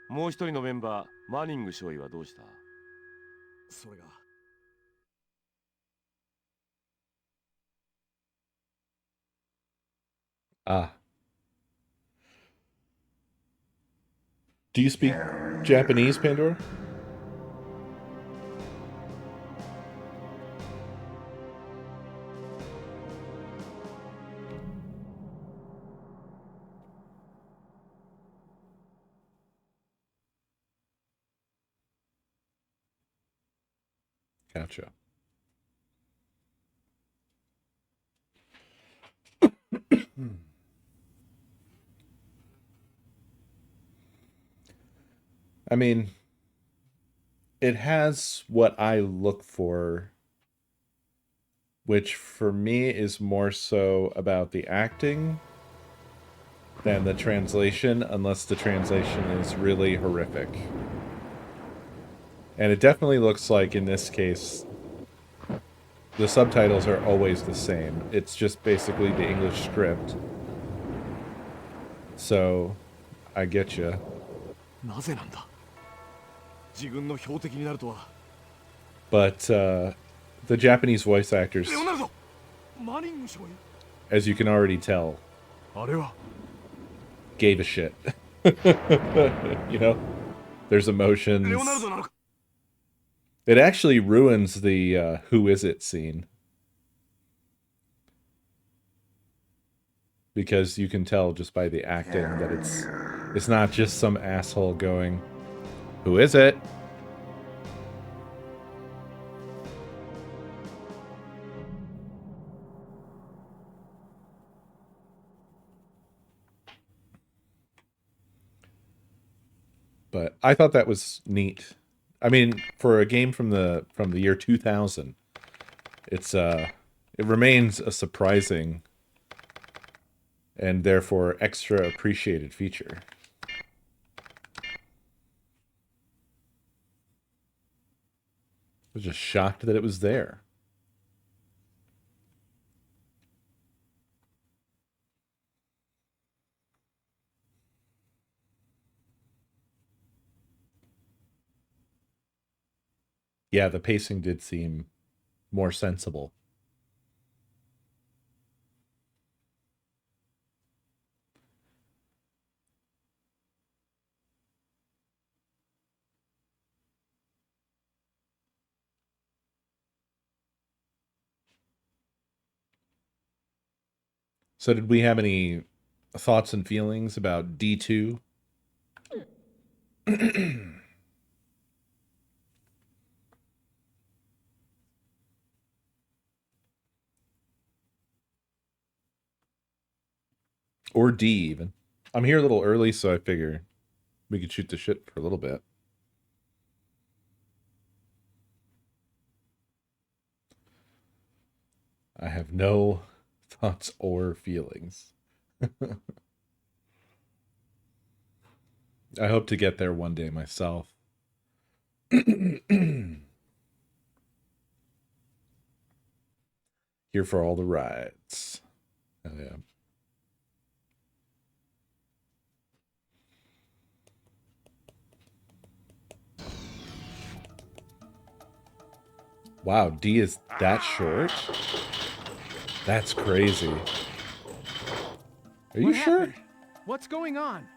もう一人のメンバー、マニング少尉はどうした？それが。Ah. Do you speak Japanese, Pandora? Gotcha. I mean, it has what I look for, which for me is more so about the acting than the translation, unless the translation is really horrific. And it definitely looks like, in this case, the subtitles are always the same. It's just basically the English script. So, I get you. なぜなんだ。自分の標的になるとは。But the Japanese voice actors, レオナルド、マニング少尉。as you can already tell, あれは。gave a shit. You know, there's emotions. レオナルドなのか。It actually ruins the who is it scene. Because you can tell just by the acting that it's not just some asshole going, who is it? But I thought that was neat. I mean, for a game from the year 2000, it remains a surprising and therefore extra appreciated feature. I was just shocked that it was there. Yeah, the pacing did seem more sensible. So did we have any thoughts and feelings about D2? Or D even. I'm here a little early, so I figure we could shoot the shit for a little bit. I have no thoughts or feelings. I hope to get there one day myself. Here for all the rides. Oh, yeah. Wow, D is that short? That's crazy. Are you sure? What's going on?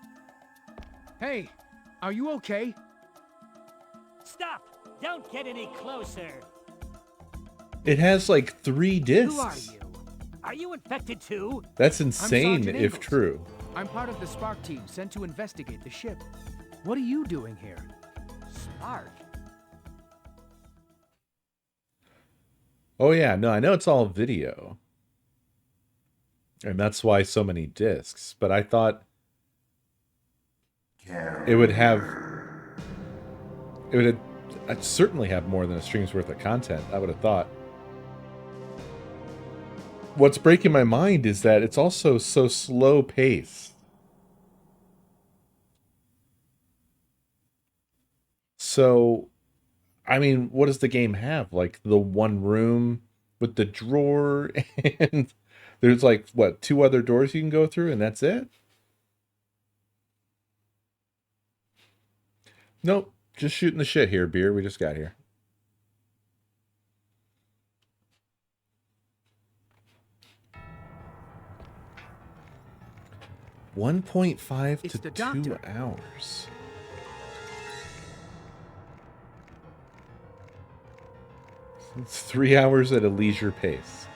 Hey, are you okay? Stop! Don't get any closer! It has like 3 discs. Who are you? Are you infected too? That's insane if true. I'm part of the Spark team sent to investigate the ship. What are you doing here? Spark? Oh yeah, no, I know it's all video. And that's why so many discs, but I thought it would I'd certainly have more than a stream's worth of content, I would have thought. What's breaking my mind is that it's also so slow paced. So, I mean, what does the game have? Like the one room with the drawer and there's like, what, 2 other doors you can go through and that's it? Nope. Just shooting the shit here, beer. We just got here. $1.5 It's to the 2 doctor. hours. It's 3 hours at a leisure pace.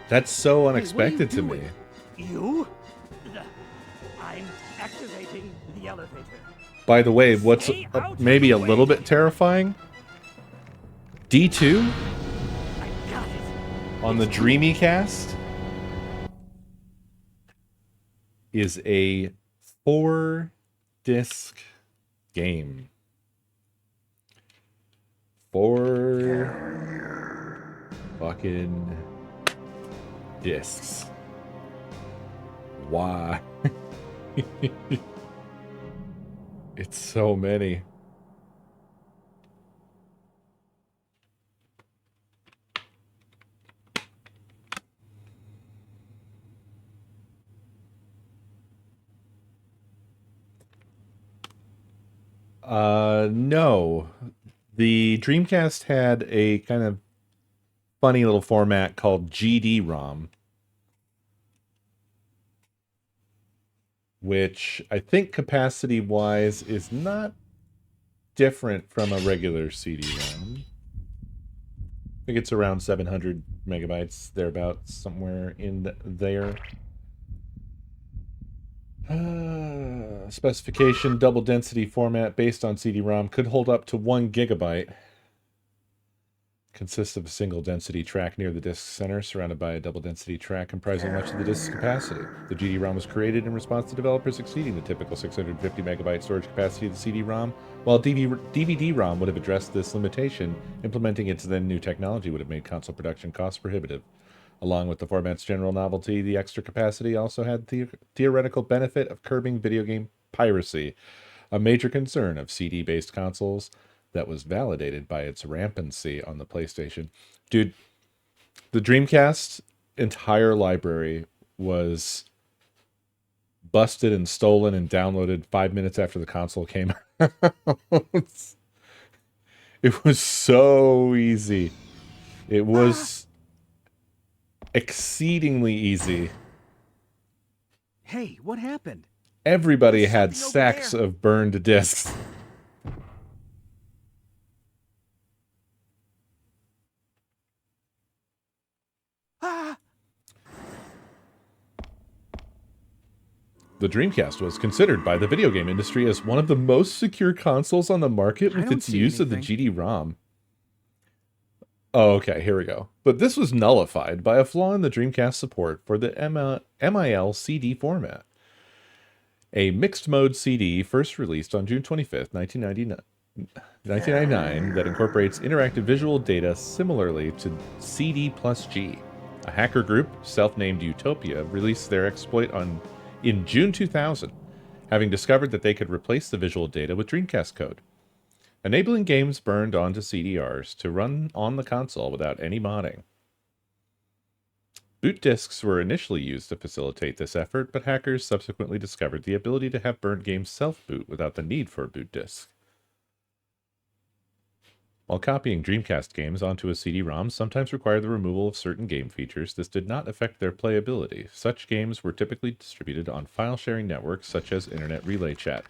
That's so unexpected to me. doing? You? I'm activating the elevator. By the way, what's Stay out of maybe the a little way. bit terrifying? D2 I got it. on the Dreamy Cast is a 4-disc game. 4 fucking discs. Why? It's so many. No. The Dreamcast had a kind of funny little format called GD-ROM, which I think capacity-wise is not different from a regular CD-ROM. I think it's around 700 megabytes, thereabouts, somewhere in there. Specification, double density format based on CD-ROM, could hold up to 1 gigabyte. Consists of a single density track near the disk center, surrounded by a double density track comprising much of the disk's capacity. The GD-ROM was created in response to developers exceeding the typical 650 megabyte storage capacity of the CD-ROM. While DVD-ROM would have addressed this limitation, implementing its then new technology would have made console production cost prohibitive. Along with the format's general novelty, the extra capacity also had the theoretical benefit of curbing video game piracy, a major concern of CD-based consoles that was validated by its rampancy on the PlayStation. Dude, the Dreamcast entire library was busted and stolen and downloaded 5 minutes after the console came out. It was so easy. It was exceedingly easy. Hey, what happened? Everybody There's had something over stacks there. of burned discs. Ah! The Dreamcast was considered by the video game industry as one of the most secure consoles on the market I with don't its see use of the anything. GD-ROM. Oh, okay, here we go. But this was nullified by a flaw in the Dreamcast support for the MIL CD format. A mixed-mode CD first released on June 25th, 1999, that incorporates interactive visual data similarly to CD plus G. A hacker group, self-named Utopia, released their exploit in June 2000, having discovered that they could replace the visual data with Dreamcast code, enabling games burned onto CDRs to run on the console without any modding. Boot disks were initially used to facilitate this effort, but hackers subsequently discovered the ability to have burned games self-boot without the need for a boot disk. While copying Dreamcast games onto a CD-ROM sometimes required the removal of certain game features, this did not affect their playability. Such games were typically distributed on file-sharing networks such as Internet Relay Chat.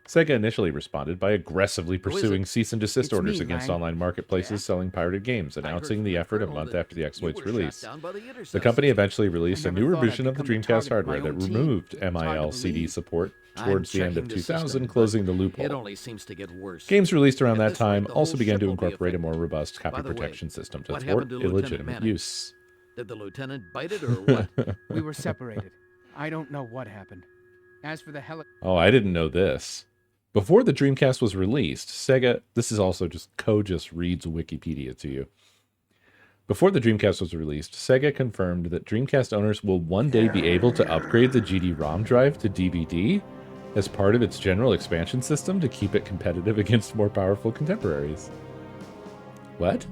Sega initially responded by aggressively pursuing cease and desist It's orders me, against Lang. online marketplaces Yeah? selling pirated games, announcing the effort a month after the exploit's you were release. shot down by the The interceptors. company eventually released a never newer thought I'd version of the become the Dreamcast target of my hardware that own team. removed It's hard to MIL CD believe. support I'm towards the end of checking the 2000, system, but closing the It loophole. only seems to get worse. Games released around At that this rate, time the also whole began ship to will be incorporate a more affected. robust copy By the way, protection system to what thwart happened to Lieutenant illegitimate Mannix? use. Did the lieutenant bite it or what? We were separated. I don't know what happened. As for the Oh, I didn't know this. Before the Dreamcast was released, Sega... This is also just... just reads Wikipedia to you. Before the Dreamcast was released, Sega confirmed that Dreamcast owners will one day be able to upgrade the GD-ROM drive to DVD as part of its general expansion system to keep it competitive against more powerful contemporaries. What?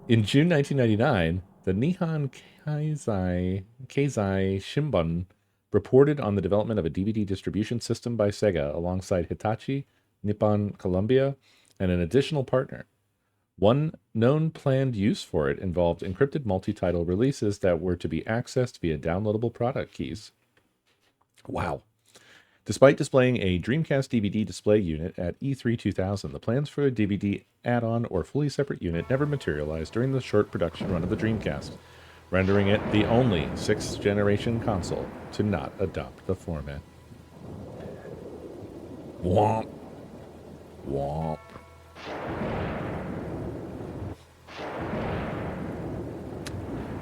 In June 1999, the Nihon Keizai Shimbun reported on the development of a DVD distribution system by Sega alongside Hitachi, Nippon Columbia, and an additional partner. One known planned use for it involved encrypted multi-title releases that were to be accessed via downloadable product keys. Wow. Despite displaying a Dreamcast DVD display unit at E3 2000, the plans for a DVD add-on or fully separate unit never materialized during the short production run of the Dreamcast, rendering it the only sixth-generation console to not adopt the format. Womp. Womp.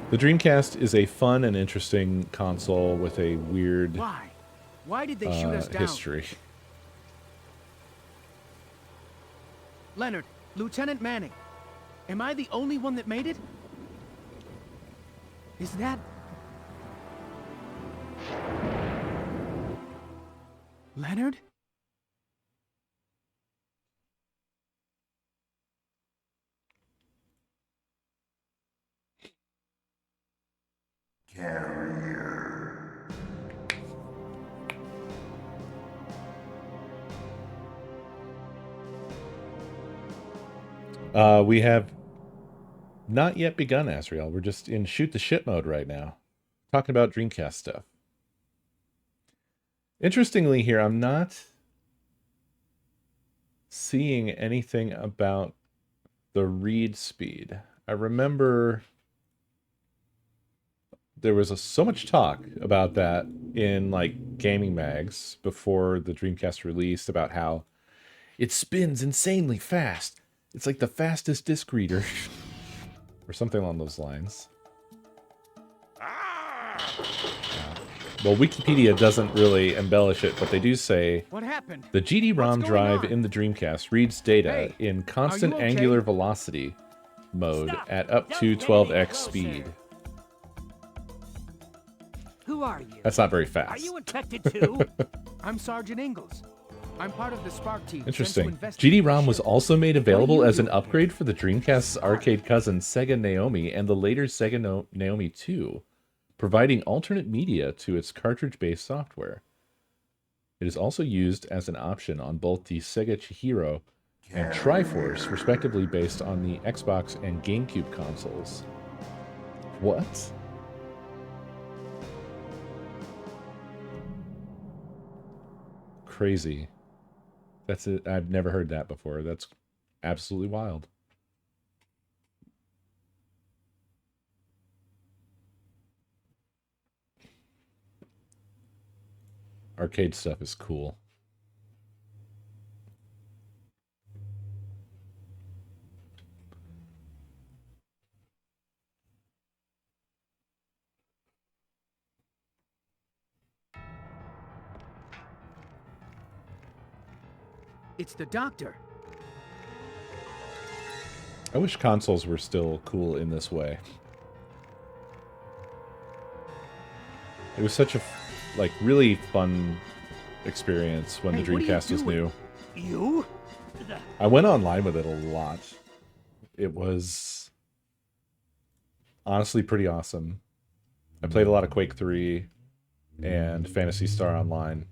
The Dreamcast is a fun and interesting console with a weird Why? Why did they shoot us down? history. Leonard, Lieutenant Manning. Am I the only one that made it? Is that... Leonard? We have not yet begun, Asriel. We're just in shoot the shit mode right now. Talking about Dreamcast stuff. Interestingly here, I'm not seeing anything about the read speed. I remember there was so much talk about that in like gaming mags before the Dreamcast released about how it spins insanely fast. It's like the fastest disc reader. Or something along those lines. Well, Wikipedia doesn't really embellish it, but they do say What happened? the GD-ROM What's going drive on? in the Dreamcast reads data Hey, in constant okay? angular velocity mode Stop. at up Don't to get 12x any closer. speed. Who are you? That's not very Are fast. you infected too? I'm Sergeant Ingalls. I'm part of the Spark team. sent to Interesting. investigate GD-ROM the was ship. also made available you as an doing upgrade for the Dreamcast's arcade cousin Sega Naomi and the later Sega Naomi 2, providing alternate media to its cartridge-based software. It is also used as an option on both the Sega Chihiro and Triforce, respectively based on the Xbox and GameCube consoles. What? Crazy. That's it. I've never heard that before. That's absolutely wild. Arcade stuff is cool. It's the doctor. I wish consoles were still cool in this way. It was such a like really fun experience when Hey, the what are you Dreamcast was doing? new. You? I went online with it a lot. It was honestly pretty awesome. I played a lot of Quake 3 and Phantasy Star Online.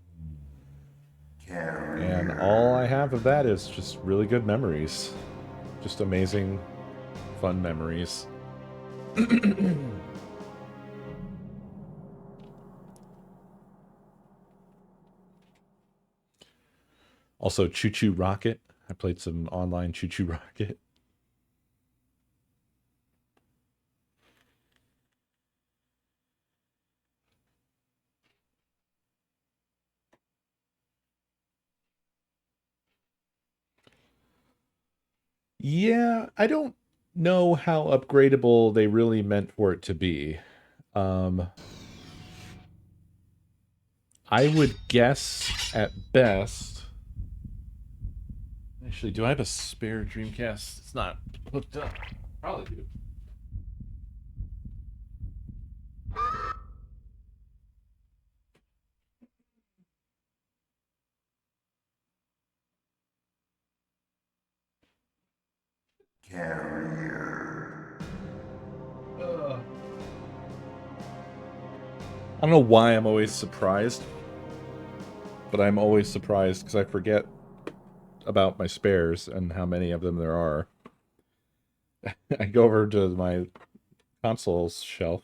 And all I have of that is just really good memories. Just amazing, fun memories. Also, Choo Choo Rocket. I played some online Choo Choo Rocket. Yeah, I don't know how upgradable they really meant for it to be. I would guess at best. Actually, do I have a spare Dreamcast? It's not hooked up. Probably do. I don't know why I'm always surprised, but I'm always surprised because I forget about my spares and how many of them there are. I go over to my consoles shelf,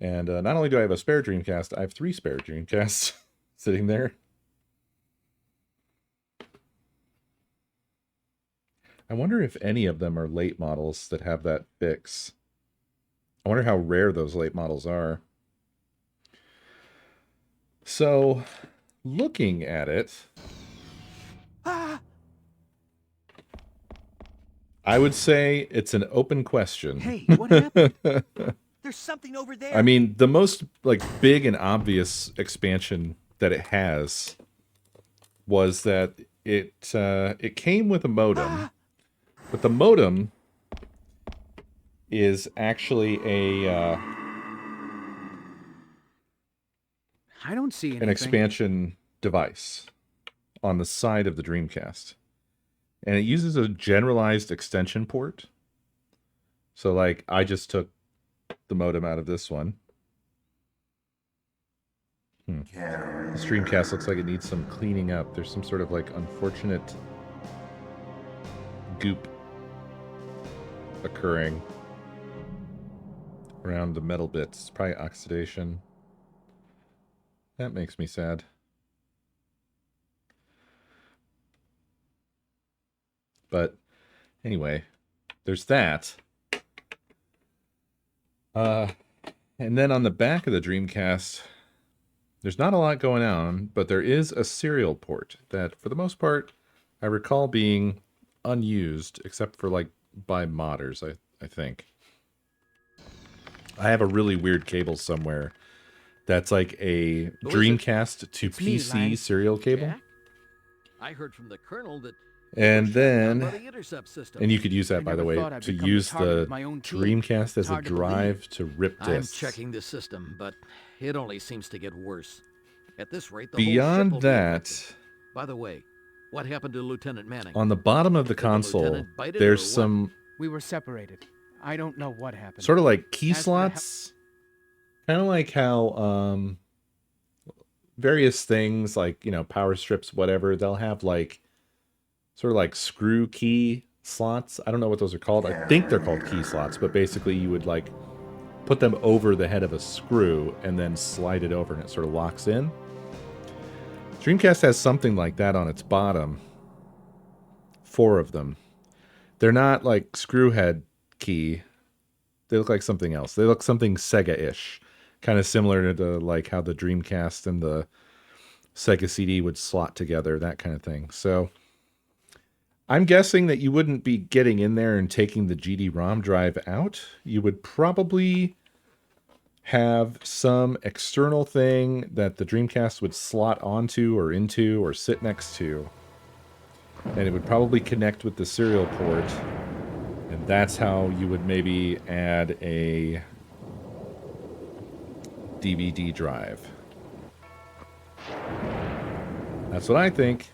and not only do I have a spare Dreamcast, I have 3 spare Dreamcasts sitting there. I wonder if any of them are late models that have that fix. I wonder how rare those late models are. So, looking at it, I would say it's an open question. Hey, what happened? There's something over there. I mean, the most like big and obvious expansion that it has was that it came with a modem, but the modem is actually I don't see anything. an expansion device on the side of the Dreamcast. And it uses a generalized extension port. So, like, I just took the modem out of this one. This Dreamcast looks like it needs some cleaning up. There's some sort of, like, unfortunate goop occurring around the metal bits. It's probably oxidation. That makes me sad. But anyway, there's that. And then on the back of the Dreamcast, there's not a lot going on, but there is a serial port that, for the most part, I recall being unused, except for, like, by modders, I think. I have a really weird cable somewhere that's like a Dreamcast to PC serial cable. Jack? I heard from the colonel that And then, the intercept system. and you could use that, by the way, thought I'd to become the use target the of my own team. Dreamcast as It's a hard to drive to rip I'm discs. checking the system, but it only seems to get worse. At this rate, the Beyond whole ship will be that, affected. By the way, what happened to Lieutenant Manning? on the bottom of the Did the console, lieutenant bite it there's or what? some We were separated. I don't know what happened. sort of like key As for the slots. Kind of like how various things like, you know, power strips, whatever, they'll have like sort of like screw key slots. I don't know what those are called. I think they're called key slots, but basically you would like put them over the head of a screw and then slide it over and it sort of locks in. Dreamcast has something like that on its bottom. 4 of them. They're not like screw head key. They look like something else. They look something Sega-ish. Kind of similar to like how the Dreamcast and the Sega CD would slot together, that kind of thing. So I'm guessing that you wouldn't be getting in there and taking the GD-ROM drive out. You would probably have some external thing that the Dreamcast would slot onto or into or sit next to. And it would probably connect with the serial port. And that's how you would maybe add a DVD drive. That's what I think.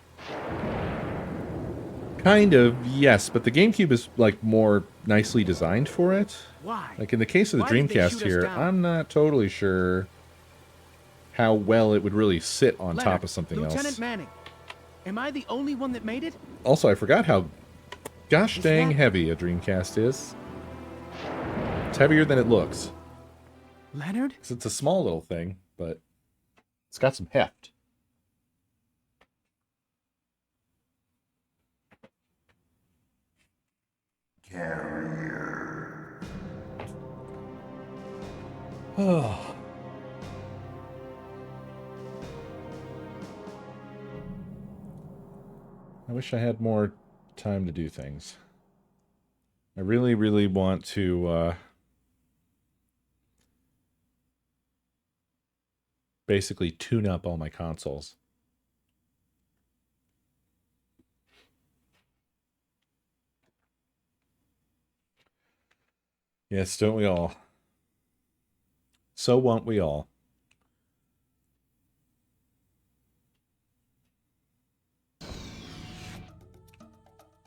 Kind of, yes, but the GameCube is like more nicely designed for it. Why? Like in the case of the Why did they Dreamcast shoot us here, down? I'm not totally sure how well it would really sit on Leonard, top of something Lieutenant else. Manning, am I the only one that made it? Also, I forgot how gosh Is dang that- heavy a Dreamcast is. It's heavier than it looks. Leonard? 'Cause it's a small little thing, but it's got some heft. Oh. I wish I had more time to do things. I really, really want to basically tune up all my consoles. Yes, don't we all? So won't we all?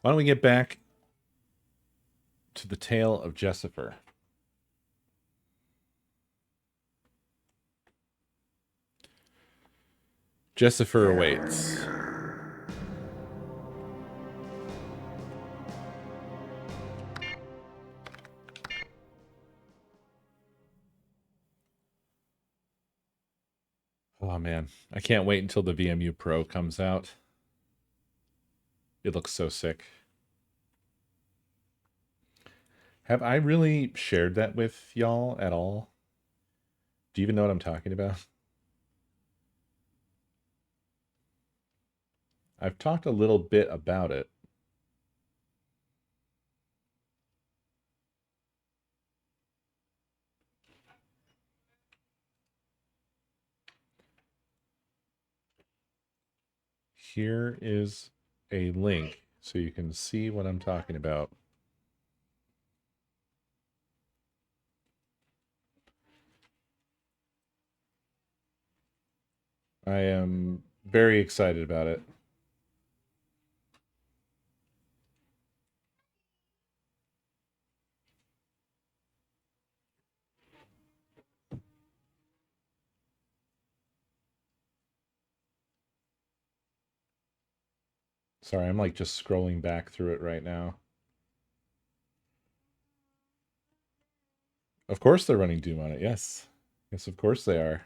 Why don't we get back to the tale of Jessifer? Jessifer awaits. Oh man, I can't wait until the VMU Pro comes out. It looks so sick. Have I really shared that with y'all at all? Do you even know what I'm talking about? I've talked a little bit about it. Here is a link so you can see what I'm talking about. I am very excited about it. Sorry, I'm like just scrolling back through it right now. Of course they're running Doom on it. Yes. Yes, of course they are.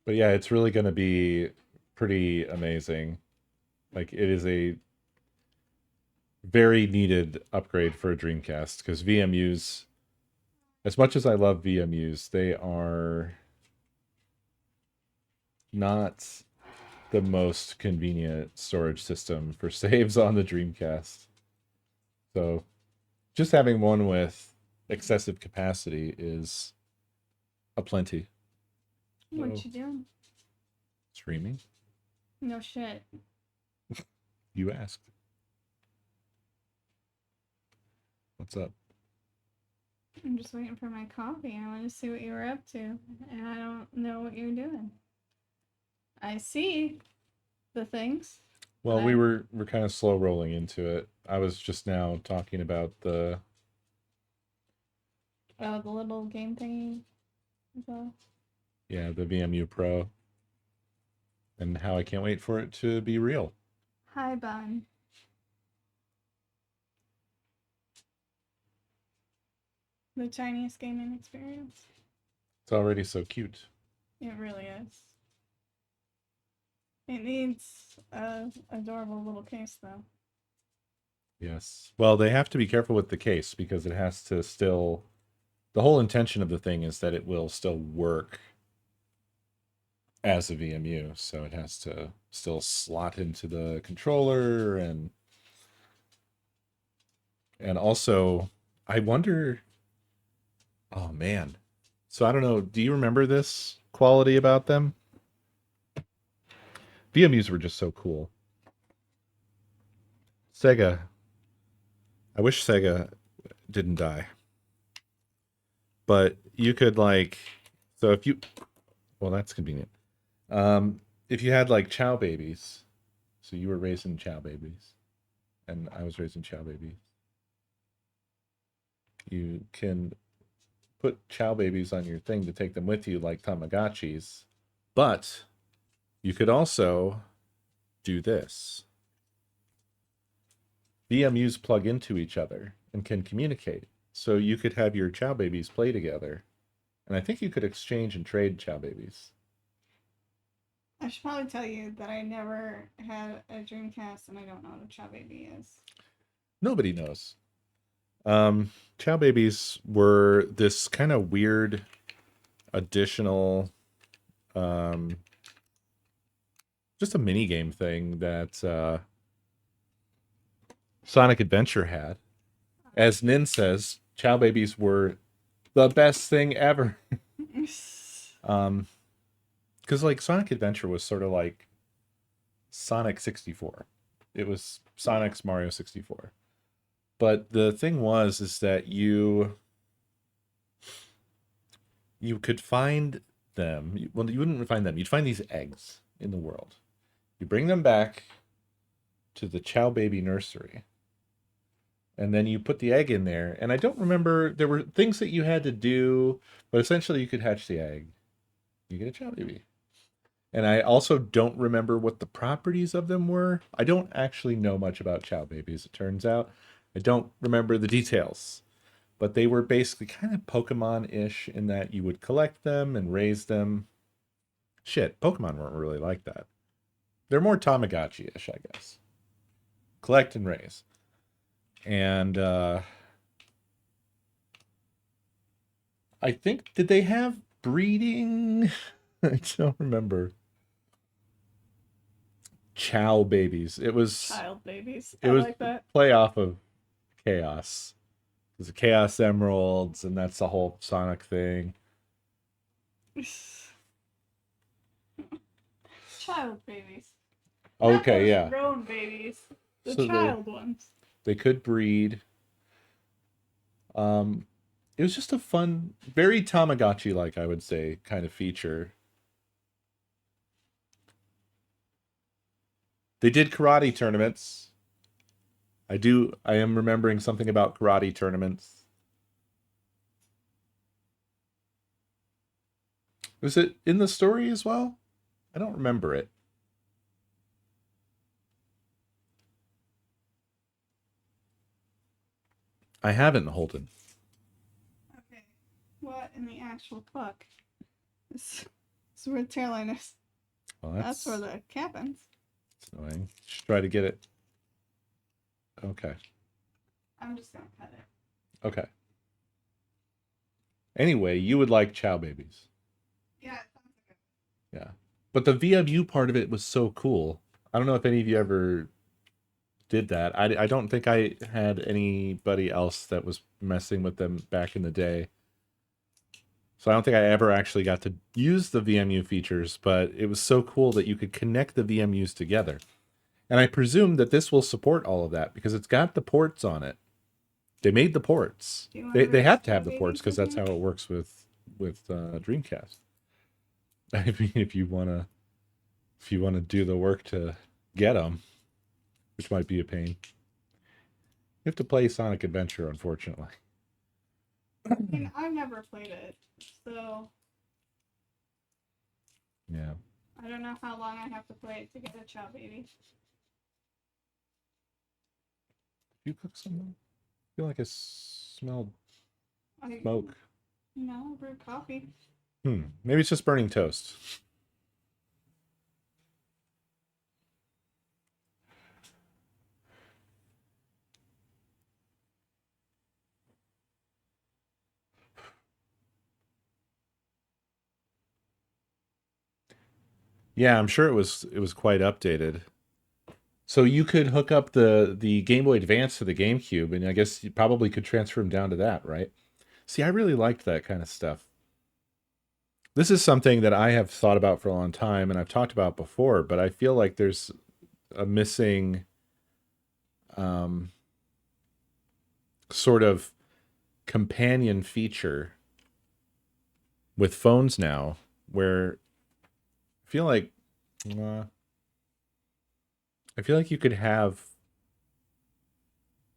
But yeah, it's really going to be pretty amazing. Like, it is a very needed upgrade for a Dreamcast because VMUs, as much as I love VMUs, they are not the most convenient storage system for saves on the Dreamcast. So just having one with excessive capacity is a plenty. What So, you doing? streaming? No shit. You asked. What's up? I'm just waiting for my coffee. I want to see what you were up to, and I don't know what you're doing. I see the things. Well, But we're kind of slow rolling into it. I was just now talking about the the little game thingy as well. yeah, the VMU Pro and how I can't wait for it to be real. Hi, Bun. The tiniest gaming experience. It's already so cute. It really is. It needs a adorable little case, though. Yes. Well, they have to be careful with the case because it has to still, the whole intention of the thing is that it will still work as a VMU, so it has to still slot into the controller and also I wonder, oh man. So I don't know, do you remember this quality about them? VMUs were just so cool. Sega. I wish Sega didn't die. But you could like, so if you, well, that's convenient. If you had like chow babies, so you were raising chow babies, and I was raising chow babies, you can put chow babies on your thing to take them with you like Tamagotchis, but you could also do this. VMUs plug into each other and can communicate. So you could have your chow babies play together. And I think you could exchange and trade chow babies. I should probably tell you that I never had a Dreamcast and I don't know what a Chow Baby is. Nobody knows. Chow babies were this kind of weird additional just a mini game thing that Sonic Adventure had. As Nin says, chow babies were the best thing ever. Because like Sonic Adventure was sort of like Sonic 64. It was Sonic's Mario 64. But the thing was is that you could find them. Well, you wouldn't find them. You'd find these eggs in the world. You bring them back to the Chow Baby nursery. and then you put the egg in there. And I don't remember, there were things that you had to do, but essentially you could hatch the egg. You get a chow baby. And I also don't remember what the properties of them were. I don't actually know much about chow babies, it turns out. I don't remember the details. But they were basically kind of Pokemon-ish in that you would collect them and raise them. Shit, Pokemon weren't really like that. They're more Tamagotchi-ish, I guess. Collect and raise. And I think, did they have breeding? I don't remember. Chow babies. It was Child babies. it I was like that. play off of Chaos. There's the Chaos Emeralds, and that's the whole Sonic thing. Child babies. Not Okay, those yeah. grown babies. The So child ones. they could breed. It was just a fun, very Tamagotchi-like, I would say, kind of feature. They did karate tournaments. I am remembering something about karate tournaments. Was it in the story as well? I don't remember it. I haven't, Holden. Okay. What in the actual fuck? This is where the tailline is. Well, That's where the cap ends. It's annoying. Should try to get it. Okay. I'm just gonna cut it. Okay. Anyway, you would like chow babies. Yeah, it sounds like it. Yeah. But the VMU part of it was so cool. I don't know if any of you ever did that. I don't think I had anybody else that was messing with them back in the day. So I don't think I ever actually got to use the VMU features, but it was so cool that you could connect the VMUs together. And I presume that this will support all of that because it's got the ports on it. They made the ports. Do you wanna They have to raise have the the ports because babies that's how it works with Dreamcast. I mean, if you wanna do the work to get them, which might be a pain. You have to play Sonic Adventure, unfortunately. I mean, I've never played it, so Yeah. I don't know how long I have to play it to get a chow baby. You cook something? I feel like I smelled I, smoke. No, I brewed coffee. Maybe it's just burning toast. Yeah, I'm sure it was quite updated. So you could hook up the Game Boy Advance to the GameCube, and I guess you probably could transfer them down to that, right? See, I really liked that kind of stuff. This is something that I have thought about for a long time, and I've talked about before, but I feel like there's a missing sort of companion feature with phones now, where I feel like you could have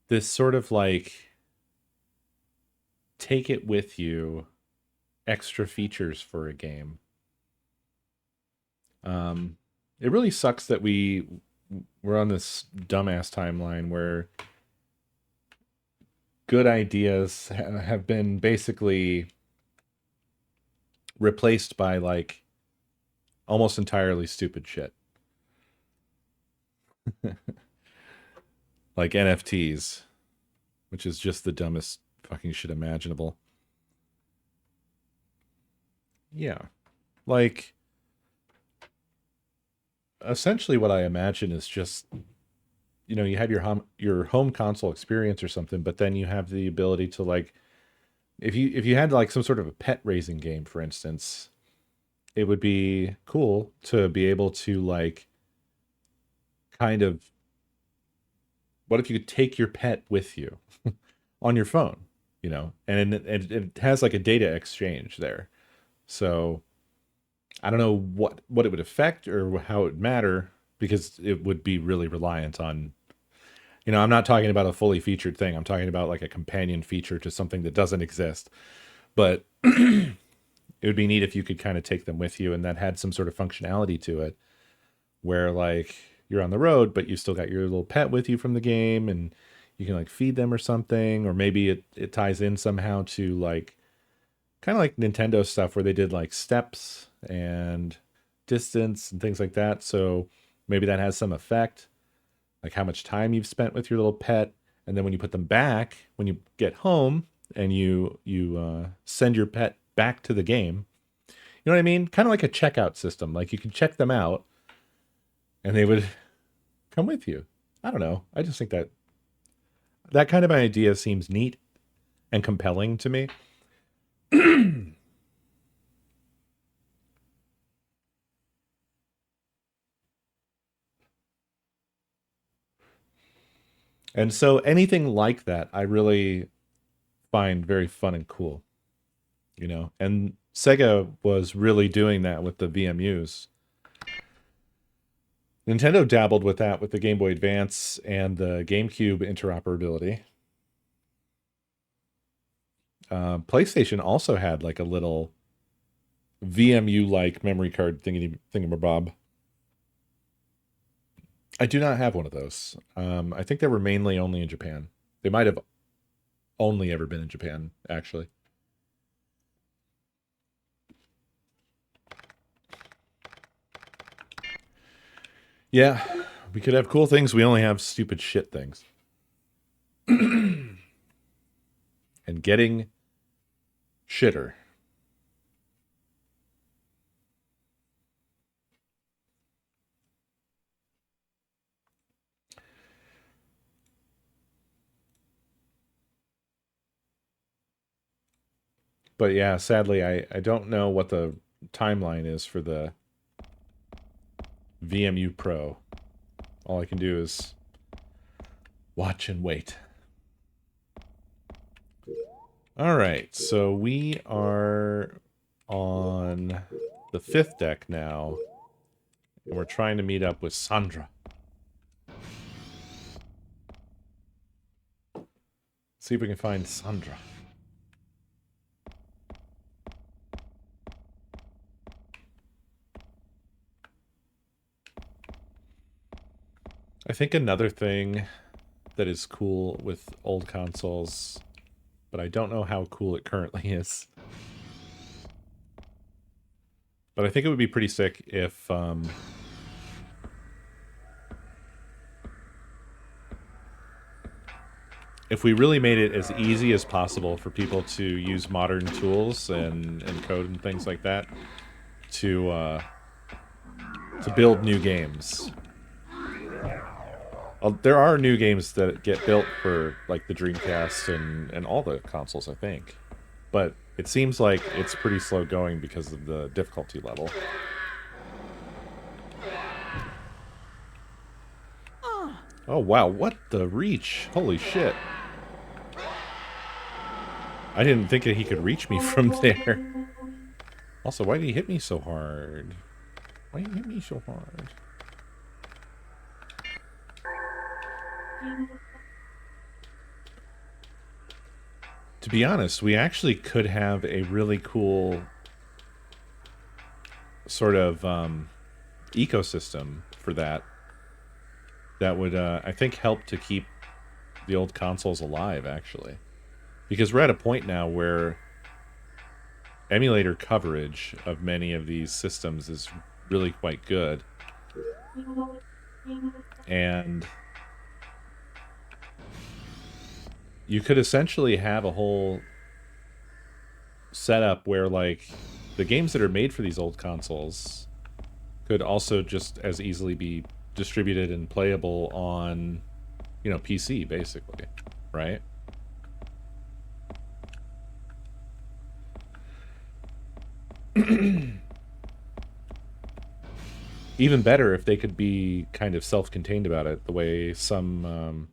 this sort of like take it with you extra features for a game. It really sucks that we're on this dumbass timeline where good ideas have been basically replaced by like almost entirely stupid shit. Like NFTs, which is just the dumbest fucking shit imaginable. Yeah. Like essentially what I imagine is just, you know, you have your home console experience or something, but then you have the ability to like if you had like some sort of a pet raising game, for instance, it would be cool to be able to like kind of, what if you could take your pet with you on your phone, you know, and it has like a data exchange there. So I don't know what it would affect or how it would matter, because it would be really reliant on You know, I'm not talking about a fully featured thing. I'm talking about like a companion feature to something that doesn't exist. But it would be neat if you could kind of take them with you, and that had some sort of functionality to it where like you're on the road, but you still got your little pet with you from the game, and you can like feed them or something. Or maybe it ties in somehow to like kind of like Nintendo stuff where they did like steps and distance and things like that. So maybe that has some effect, like how much time you've spent with your little pet. And then when you put them back, when you get home and you send your pet back to the game, you know what I mean? Kind of like a checkout system. Like you can check them out and they would come with you. I don't know. I just think that kind of idea seems neat and compelling to me. And so anything like that, I really find very fun and cool, you know? And Sega was really doing that with the VMUs. Nintendo dabbled with that with the Game Boy Advance and the GameCube interoperability. PlayStation also had like a little VMU-like memory card thingamabob. I do not have one of those. I think they were mainly only in Japan. They might have only ever been in Japan, actually. Yeah, we could have cool things. We only have stupid shit things. And getting shitter. But yeah, sadly, I don't know what the timeline is for the VMU Pro. All I can do is watch and wait. All right, so we are on the 5th deck now, and we're trying to meet up with Sandra. See if we can find Sandra. I think another thing that is cool with old consoles, but I don't know how cool it currently is. But I think it would be pretty sick if we really made it as easy as possible for people to use modern tools and code and things like that to build new games. There are new games that get built for like the Dreamcast and all the consoles, I think. But it seems like it's pretty slow going because of the difficulty level. Oh wow, what the reach? Holy shit. I didn't think that he could reach me from there. Also, why did he hit me so hard? Why did he hit me so hard? To be honest, we actually could have a really cool sort of ecosystem for that. That would, I think, help to keep the old consoles alive, actually. Because we're at a point now where emulator coverage of many of these systems is really quite good. And you could essentially have a whole setup where, like, the games that are made for these old consoles could also just as easily be distributed and playable on, you know, PC, basically, right? Even better if they could be kind of self-contained about it, the way some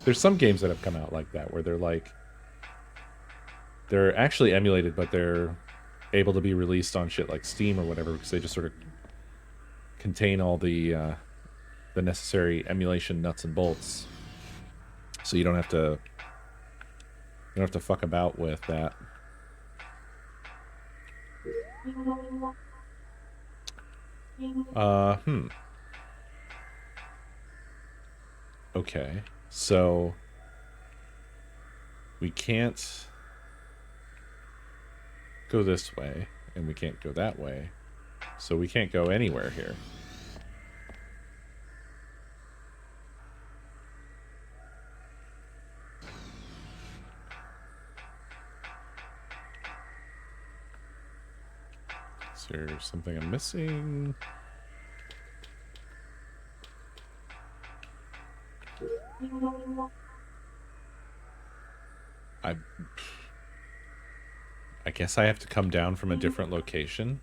there's some games that have come out like that, where they're like, they're actually emulated, but they're able to be released on shit like Steam or whatever, because they just sort of contain all the necessary emulation nuts and bolts. So you don't have to fuck about with that. Okay. So we can't go this way, and we can't go that way. So we can't go anywhere here. Is there something I'm missing? I guess I have to come down from a different location.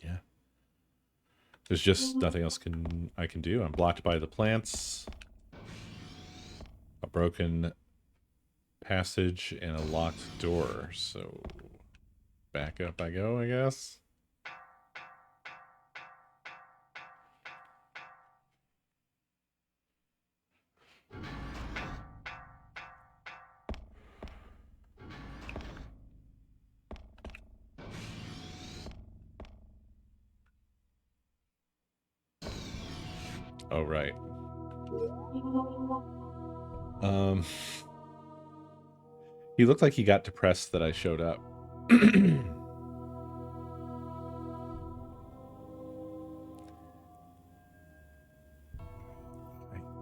Yeah. There's just nothing else I can do. I'm blocked by the plants, a broken passage, and a locked door. So back up I go, I guess. Oh, right. He looked like he got depressed that I showed up.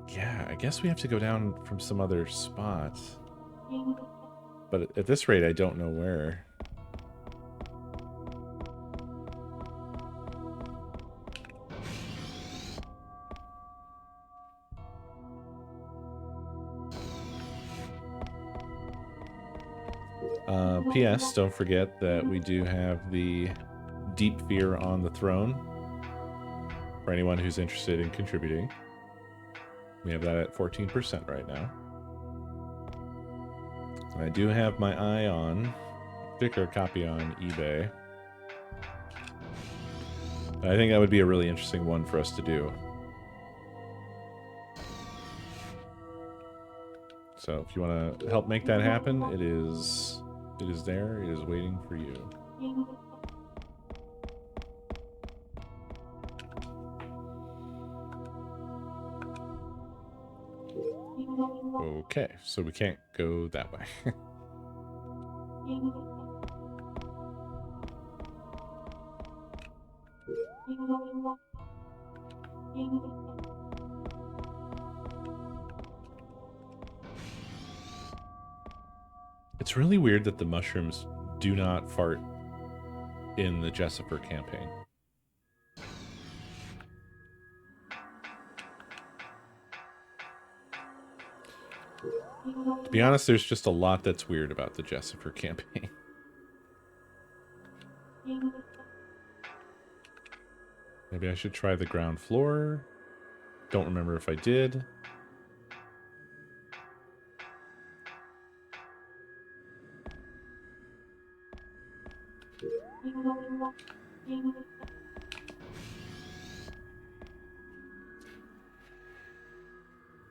Yeah, I guess we have to go down from some other spot. But at this rate, I don't know where. P.S. Don't forget that we do have the Deep Fear on the Throne for anyone who's interested in contributing. We have that at 14% right now. And I do have my eye on a particular copy on eBay. I think that would be a really interesting one for us to do. So if you want to help make that happen, it is there. It is waiting for you. Okay, so we can't go that way. It's really weird that the mushrooms do not fart in the Jessifer campaign. To be honest, there's just a lot that's weird about the Jessifer campaign. Maybe I should try the ground floor. Don't remember if I did.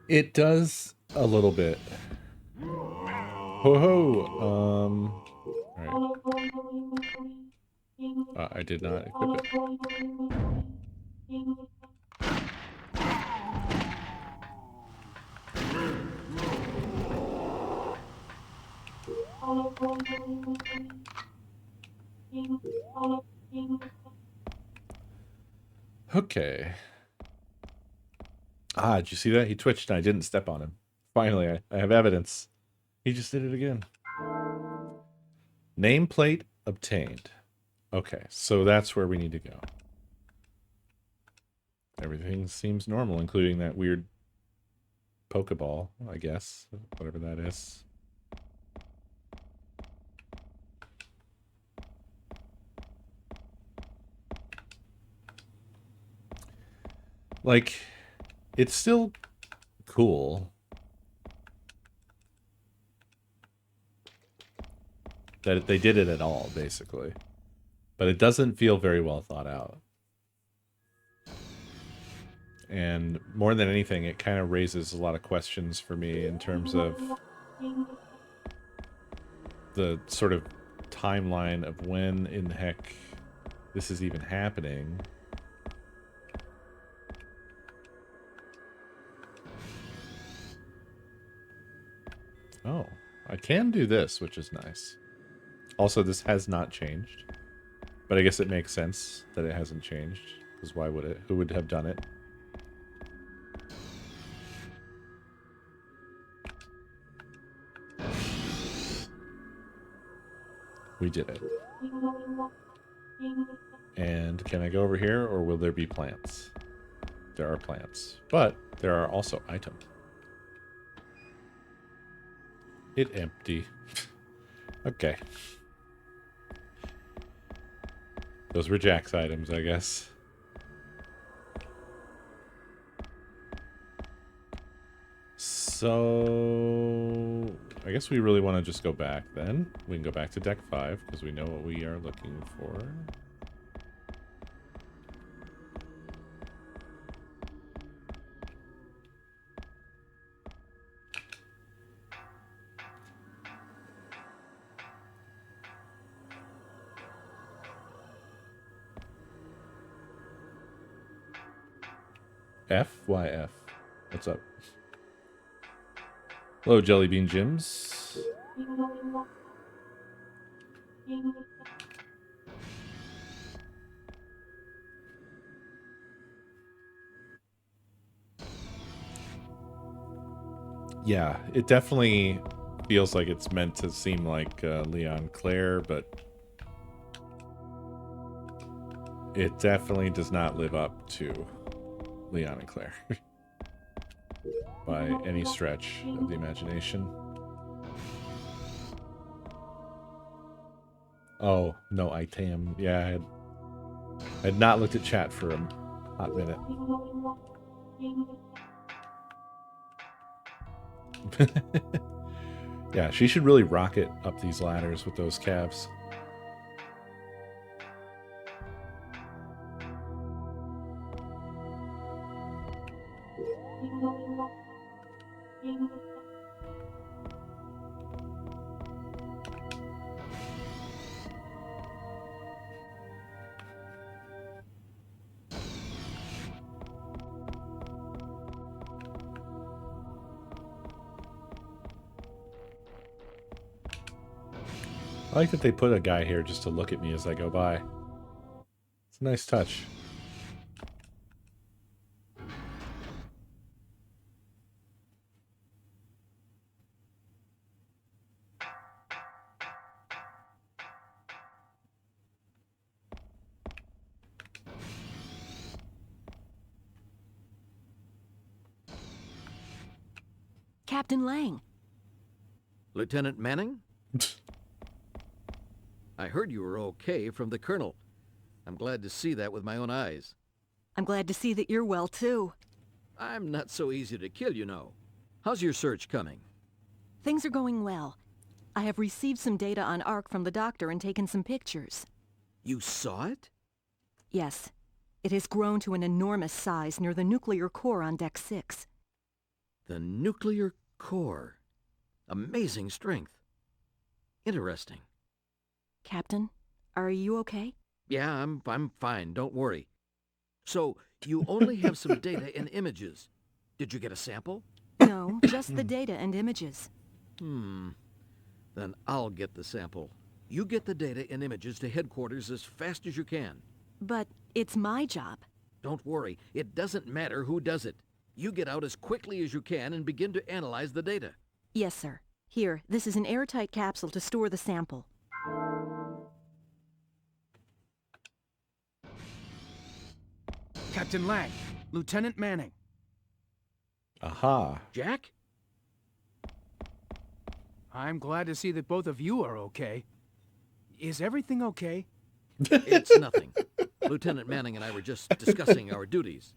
It does a little bit. Ho ho. All right. I did not equip it. Okay. Ah, did you see that? He twitched and I didn't step on him. Finally, I have evidence. He just did it again. Nameplate obtained. Okay, so that's where we need to go. Everything seems normal, including that weird Pokeball, I guess. Whatever that is. Like, it's still cool. that they did it at all, basically. But it doesn't feel very well thought out. And more than anything, it kind of raises a lot of questions for me in terms of the sort of timeline of when in the heck this is even happening. Oh, I can do this, which is nice. Also, this has not changed. But I guess it makes sense that it hasn't changed. Because why would it? Who would have done it? We did it. And can I go over here, or will there be plants? There are plants. But there are also items. It empty. Okay. Those were Jack's items, I guess. So I guess we really want to just go back then. We can go back to deck 5 because we know what we are looking for. F? Why F? What's up? Hello, Jelly Bean Jims. Yeah, it definitely feels like it's meant to seem like Leon Claire, but it definitely does not live up to Leon and Claire by any stretch of the imagination. Oh, no item. Yeah, I had not looked at chat for a hot minute. Yeah, she should really rocket up these ladders with those calves. I like that they put a guy here just to look at me as I go by. It's a nice touch. Captain Lang. Lieutenant Manning? I heard you were okay from the Colonel. I'm glad to see that with my own eyes. I'm glad to see that you're well, too. I'm not so easy to kill, you know. How's your search coming? Things are going well. I have received some data on Ark from the doctor and taken some pictures. You saw it? Yes. It has grown to an enormous size near the nuclear core on Deck 6. The nuclear core. Amazing strength. Interesting. Captain, are you okay? Yeah, I'm fine. Don't worry. So, you only have some data and images. Did you get a sample? No, just the data and images. Then I'll get the sample. You get the data and images to headquarters as fast as you can. But it's my job. Don't worry. It doesn't matter who does it. You get out as quickly as you can and begin to analyze the data. Yes, sir. Here, this is an airtight capsule to store the sample. Captain Lang, Lieutenant Manning. Aha. Jack? I'm glad to see that both of you are okay. Is everything okay? It's nothing. Lieutenant Manning and I were just discussing our duties.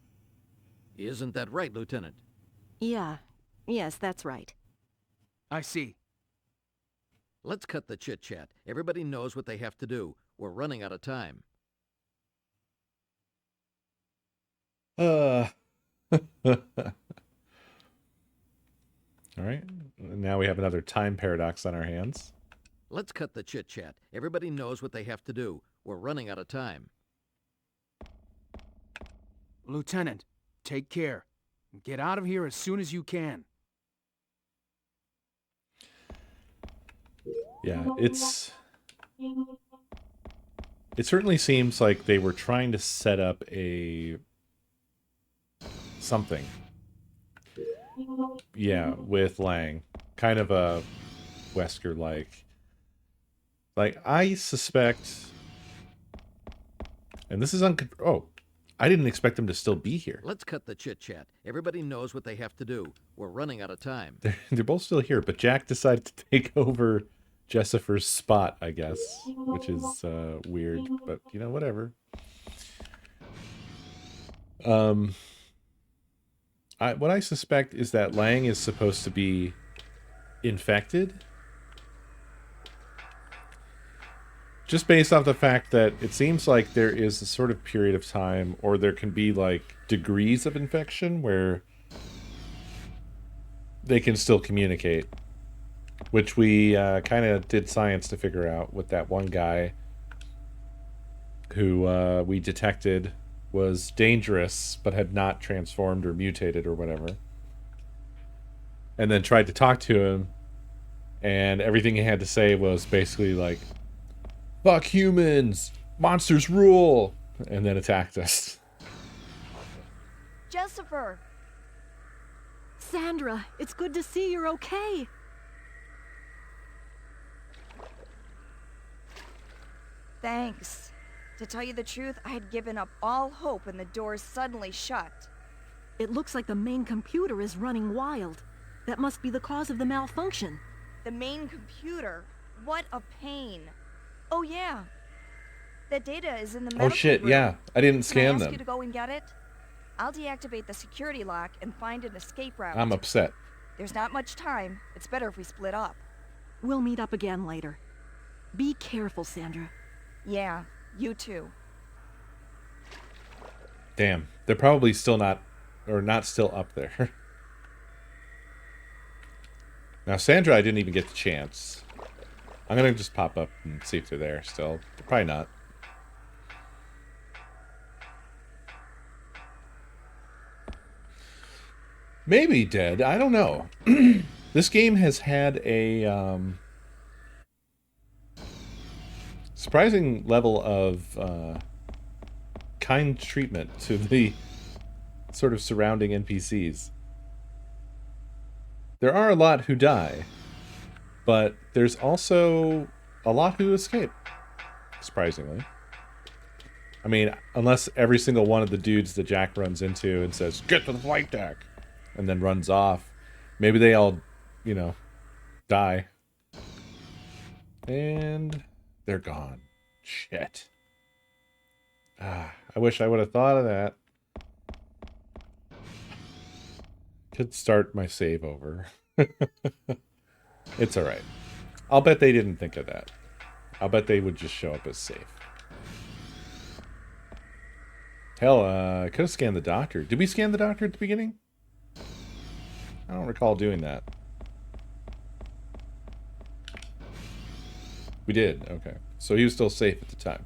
Isn't that right, Lieutenant? Yeah. Yes, that's right. I see. Let's cut the chit-chat. Everybody knows what they have to do. We're running out of time. All right. Now we have another time paradox on our hands. Let's cut the chit-chat. Everybody knows what they have to do. We're running out of time. Lieutenant, take care. Get out of here as soon as you can. Yeah, it certainly seems like they were trying to set up something. Yeah, with Lang. Kind of a Wesker-like. Like, I suspect... And this is oh, I didn't expect them to still be here. Let's cut the chit-chat. Everybody knows what they have to do. We're running out of time. They're both still here, but Jack decided to take over Jessifer's spot, I guess, which is weird, but, you know, whatever. What I suspect is that Lang is supposed to be infected. Just based off the fact that it seems like there is a sort of period of time, or there can be, like, degrees of infection where they can still communicate. Which we kind of did science to figure out with that one guy who we detected was dangerous, but had not transformed or mutated or whatever. And then tried to talk to him, and everything he had to say was basically like, "Fuck humans! Monsters rule!" And then attacked us. Jessifer! Sandra, it's good to see you're okay. Thanks. To tell you the truth, I had given up all hope and the doors suddenly shut. It looks like the main computer is running wild. That must be the cause of the malfunction. The main computer? What a pain. Oh yeah. The data is in the medical Oh shit, room. yeah. I didn't Can I scan ask them. you to go and get it? I'll deactivate the security lock and find an escape route. I'm upset. There's not much time. It's better if we split up. We'll meet up again later. Be careful, Sandra. Yeah, you too. Damn. They're probably still not still up there. Now, Sandra, I didn't even get the chance. I'm gonna just pop up and see if they're there still. Probably not. Maybe dead. I don't know. This game has had a surprising level of kind treatment to the sort of surrounding NPCs. There are a lot who die, but there's also a lot who escape, surprisingly. I mean, unless every single one of the dudes that Jack runs into and says, "Get to the flight deck," and then runs off, maybe they all, you know, die. And they're gone. Shit. I wish I would have thought of that. Could start my save over. It's alright. I'll bet they didn't think of that. I'll bet they would just show up as safe. Hell, I could have scanned the doctor. Did we scan the doctor at the beginning? I don't recall doing that. We did, okay. So he was still safe at the time.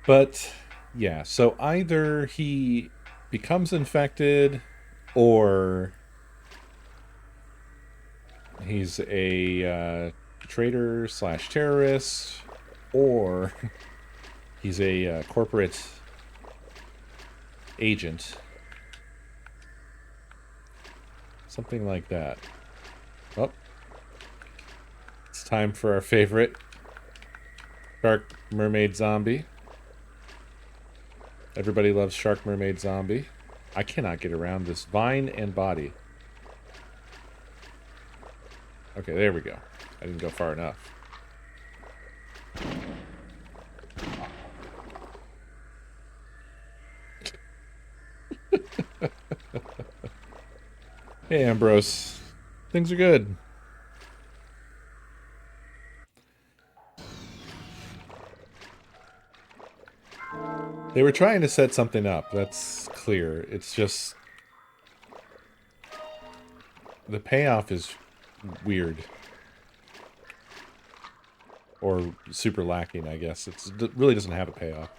But, yeah, so either he becomes infected, or he's a traitor / terrorist, or he's a corporate agent. Something like that. Oh. It's time for our favorite Shark Mermaid Zombie. Everybody loves Shark Mermaid Zombie. I cannot get around this vine and body. Okay, there we go. I didn't go far enough. Hey, Ambrose. Things are good. They were trying to set something up. That's clear. It's just... the payoff is weird. Or super lacking, I guess. It really doesn't have a payoff.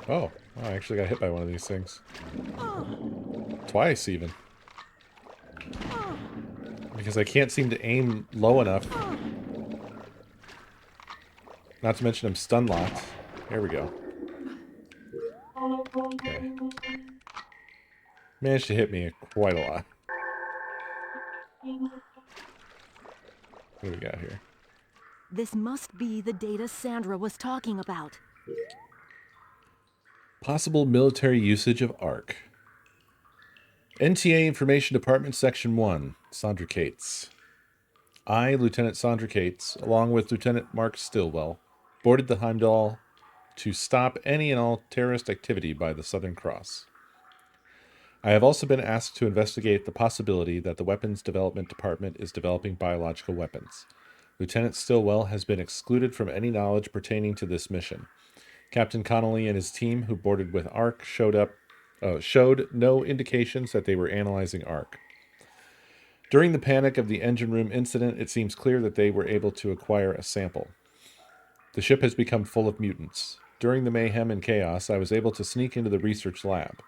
Oh, I actually got hit by one of these things. Twice, even. Because I can't seem to aim low enough. Not to mention I'm stun locked. There we go. Okay. Managed to hit me quite a lot. What do we got here? This must be the data Sandra was talking about. Possible military usage of ARC. NTA Information Department, Section 1. Sandra Cates. I, Lieutenant Sandra Cates, along with Lieutenant Mark Stillwell, boarded the Heimdall to stop any and all terrorist activity by the Southern Cross. I have also been asked to investigate the possibility that the Weapons Development Department is developing biological weapons. Lieutenant Stillwell has been excluded from any knowledge pertaining to this mission. Captain Connolly and his team, who boarded with ARC, showed no indications that they were analyzing ARC. During the panic of the engine room incident, it seems clear that they were able to acquire a sample. The ship has become full of mutants. During the mayhem and chaos, I was able to sneak into the research lab.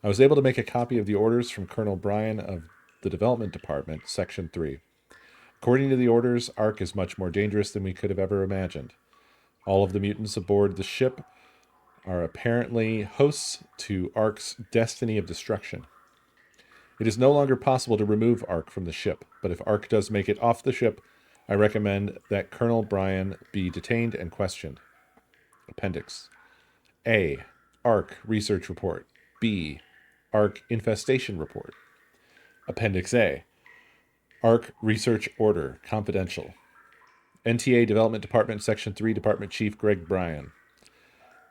I was able to make a copy of the orders from Colonel Bryan of the Development Department, Section 3. According to the orders, ARC is much more dangerous than we could have ever imagined. All of the mutants aboard the ship are apparently hosts to ARC's destiny of destruction. It is no longer possible to remove ARC from the ship, but if ARC does make it off the ship, I recommend that Colonel Bryan be detained and questioned. Appendix. A. ARC Research Report. B. ARC Infestation Report. Appendix A. ARC Research Order. Confidential. NTA Development Department, Section 3, Department Chief Greg Bryan.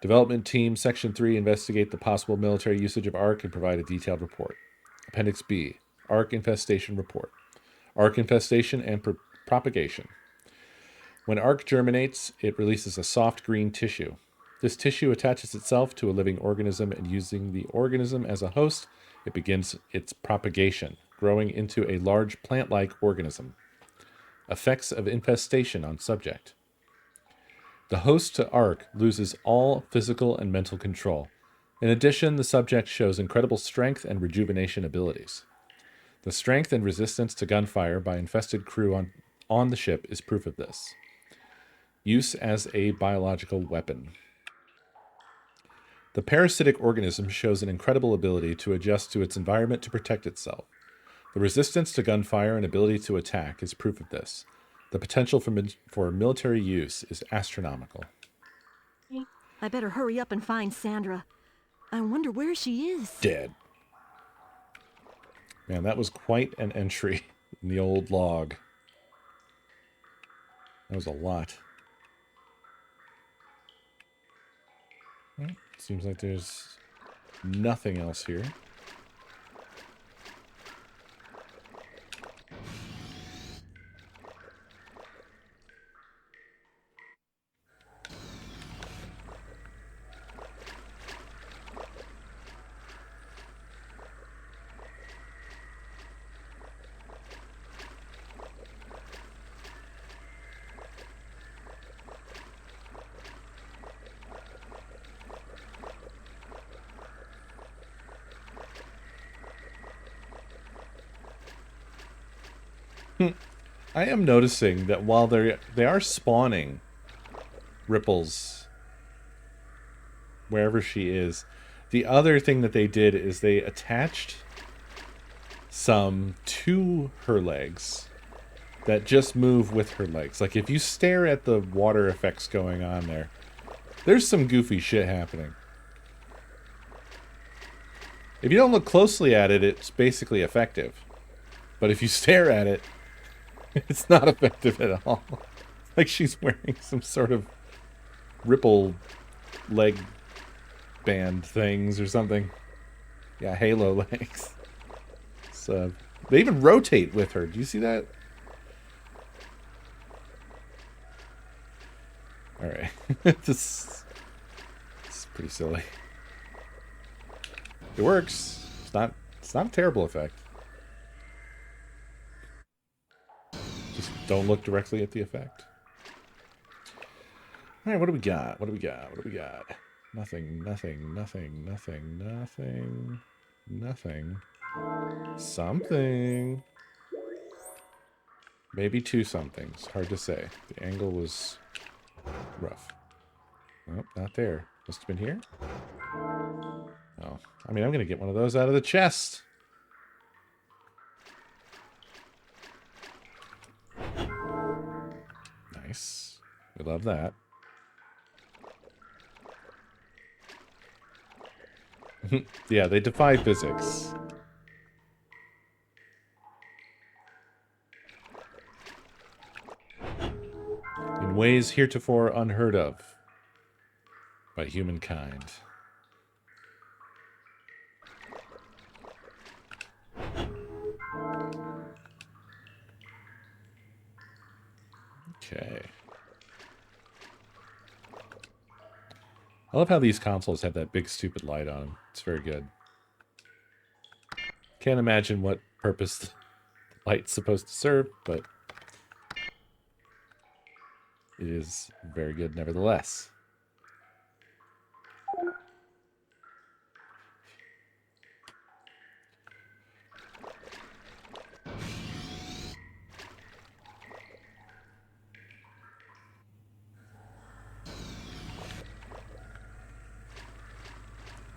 Development Team, Section 3, investigate the possible military usage of ARC and provide a detailed report. Appendix B. ARC Infestation Report. ARC Infestation and Propagation. When ARC germinates, it releases a soft green tissue. This tissue attaches itself to a living organism, and using the organism as a host, it begins its propagation, growing into a large plant-like organism. Effects of infestation on subject. The host to ARC loses all physical and mental control. In addition, the subject shows incredible strength and rejuvenation abilities. The strength and resistance to gunfire by infested crew on the ship is proof of this. Use as a biological weapon. The parasitic organism shows an incredible ability to adjust to its environment to protect itself. The resistance to gunfire and ability to attack is proof of this. The potential for military use is astronomical. I better hurry up and find Sandra. I wonder where she is. Dead. Man, that was quite an entry in the old log. That was a lot. Well, seems like there's nothing else here. I am noticing that while they are spawning ripples wherever she is, the other thing that they did is they attached some to her legs that just move with her legs. Like if you stare at the water effects going on there, there's some goofy shit happening. If you don't look closely at it, it's basically effective. But if you stare at it, it's not effective at all. Like she's wearing some sort of ripple leg band things or something. Yeah, halo legs. So they even rotate with her. Do you see that? All right. This is pretty silly. It works. It's not a terrible effect. Just don't look directly at the effect. All right, what do we got? What do we got? What do we got? Nothing, nothing, nothing, nothing, nothing, nothing. Something. Maybe two somethings. Hard to say. The angle was rough. Nope, not there. Must have been here. Oh, I mean, I'm going to get one of those out of the chest. Nice. We love that. Yeah, they defy physics. In ways heretofore unheard of by humankind. Okay. I love how these consoles have that big stupid light on them. It's very good. Can't imagine what purpose the light's supposed to serve, but it is very good nevertheless.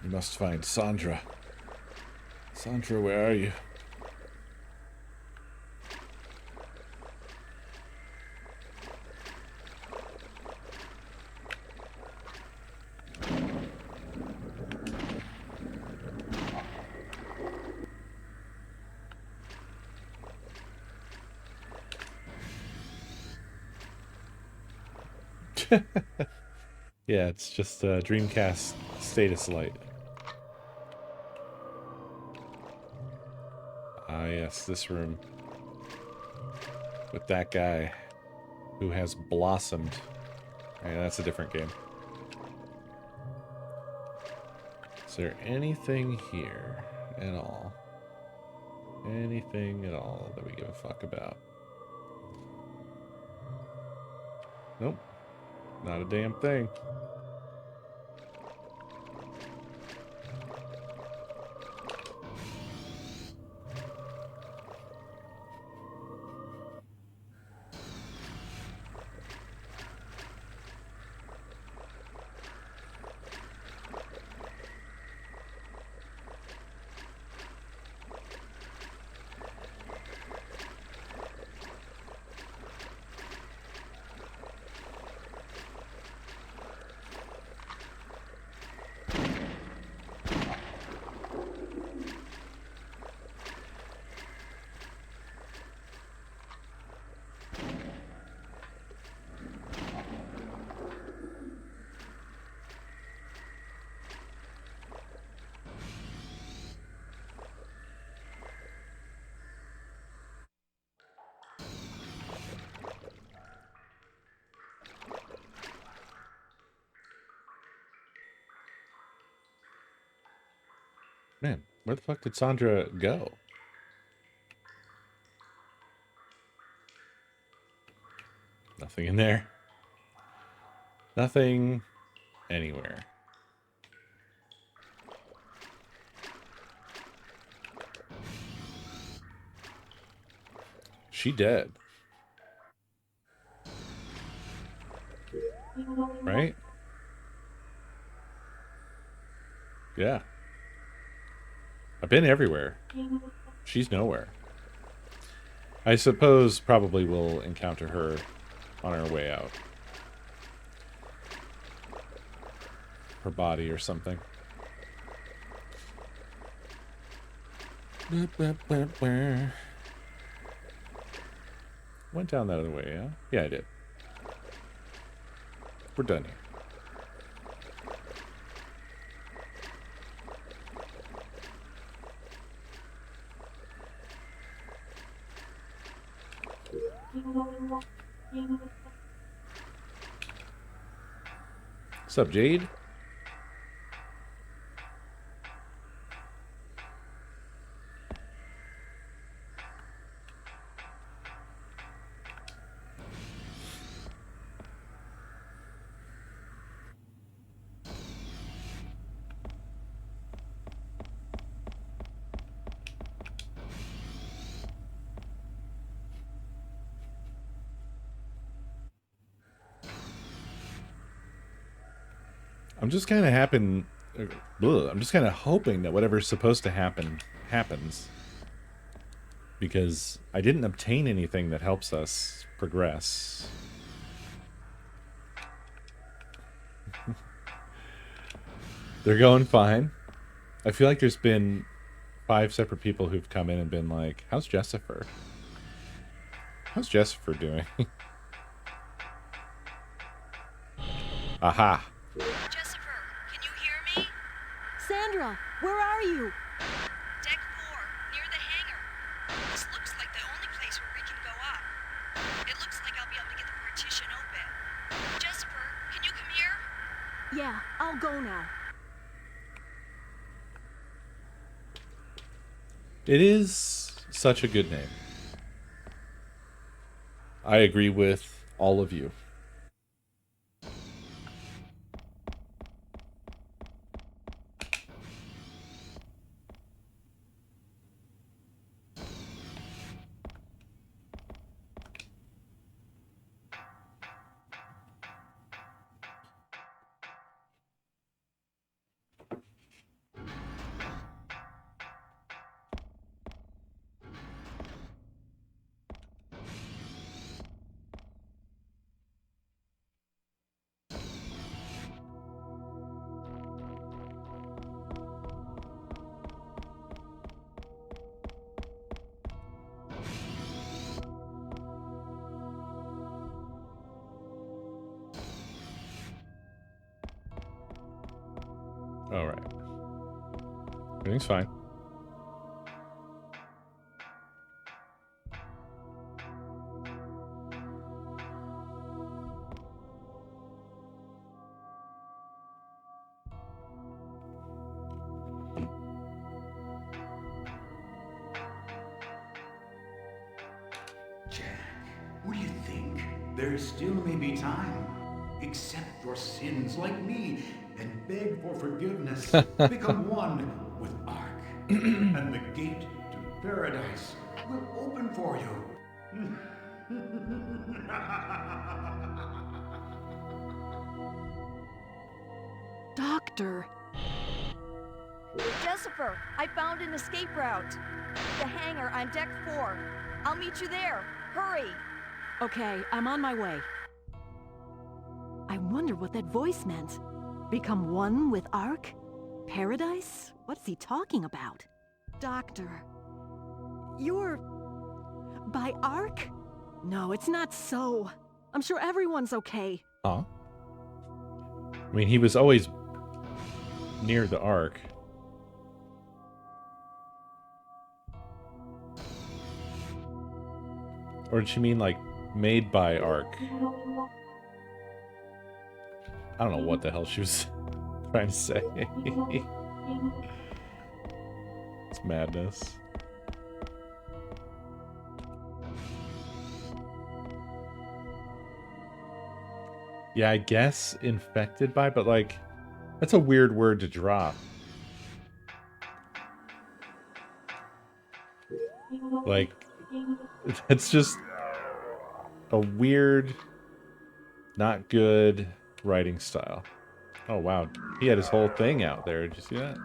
You must find Sandra. Sandra, where are you? Yeah, it's just a Dreamcast status light. Ah, yes, this room. With that guy who has blossomed. Yeah, that's a different game. Is there anything here at all? Anything at all that we give a fuck about? Nope. Not a damn thing. Man, where the fuck did Sandra go? Nothing in there. Nothing anywhere. She dead. Right? Yeah. I've been everywhere. She's nowhere. I suppose probably we'll encounter her on our way out. Her body or something. Went down that other way, yeah? Yeah, I did. We're done here. What's up, Jade? I'm just kind of I'm just kind of hoping that whatever's supposed to happen happens, because I didn't obtain anything that helps us progress. They're going fine. I feel like there's been 5 separate people who've come in and been like, "How's Jessifer? How's Jessifer doing?" Aha. Jessifer, can you hear me? Sandra, where are you? Deck 4, near the hangar. This looks like the only place where we can go up. It looks like I'll be able to get the partition open. Jessifer, can you come here? Yeah, I'll go now. It is such a good name. I agree with all of you. All right. Everything's fine. Jack, what do you think? There still may be time. Accept your sins like me and beg for forgiveness. Become one with Ark, and the gate to paradise will open for you. Doctor. Jessifer, I found an escape route. The hangar on Deck 4. I'll meet you there. Hurry. Okay, I'm on my way. I wonder what that voice meant. Become one with Ark? Paradise? What's he talking about? Doctor. You're... by Ark? No, it's not so. I'm sure everyone's okay. Huh? I mean, he was always near the Ark. Or did she mean, like, made by Ark? I don't know what the hell she was trying to say. It's madness. Yeah, I guess infected by, but, like, that's a weird word to drop. Like, it's just a weird, not good writing style. Oh, wow. He had his whole thing out there. Did you see that?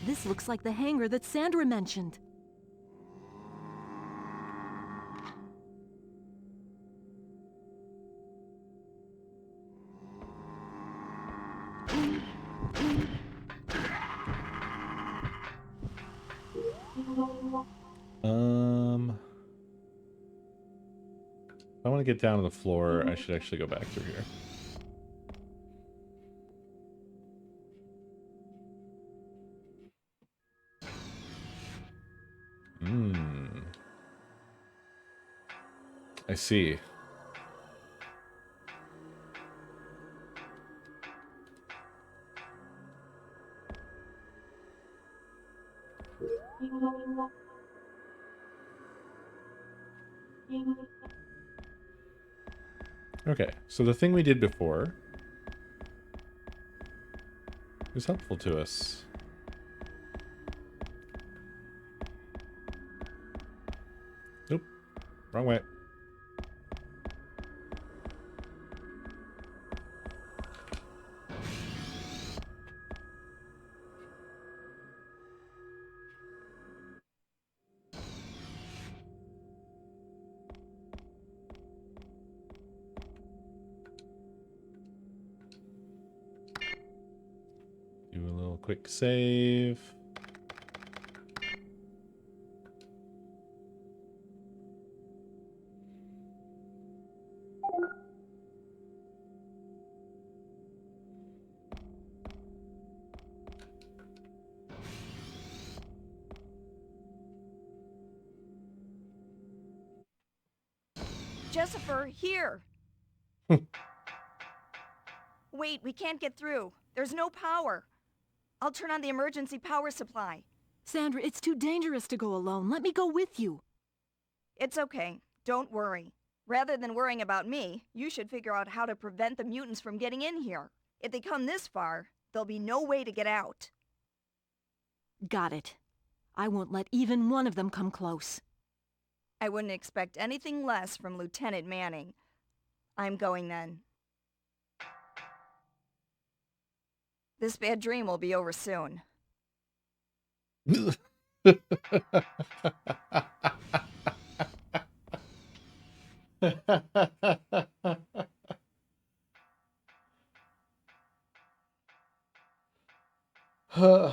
This looks like the hangar that Sandra mentioned. want to get down to the floor, I should actually go back through here. I see. Okay, so the thing we did before is helpful to us. Nope, wrong way. Do a little quick save. Jessifer, here! Wait, we can't get through. There's no power. I'll turn on the emergency power supply. Sandra, it's too dangerous to go alone. Let me go with you. It's okay. Don't worry. Rather than worrying about me, you should figure out how to prevent the mutants from getting in here. If they come this far, there'll be no way to get out. Got it. I won't let even one of them come close. I wouldn't expect anything less from Lieutenant Manning. I'm going then. This bad dream will be over soon. Huh?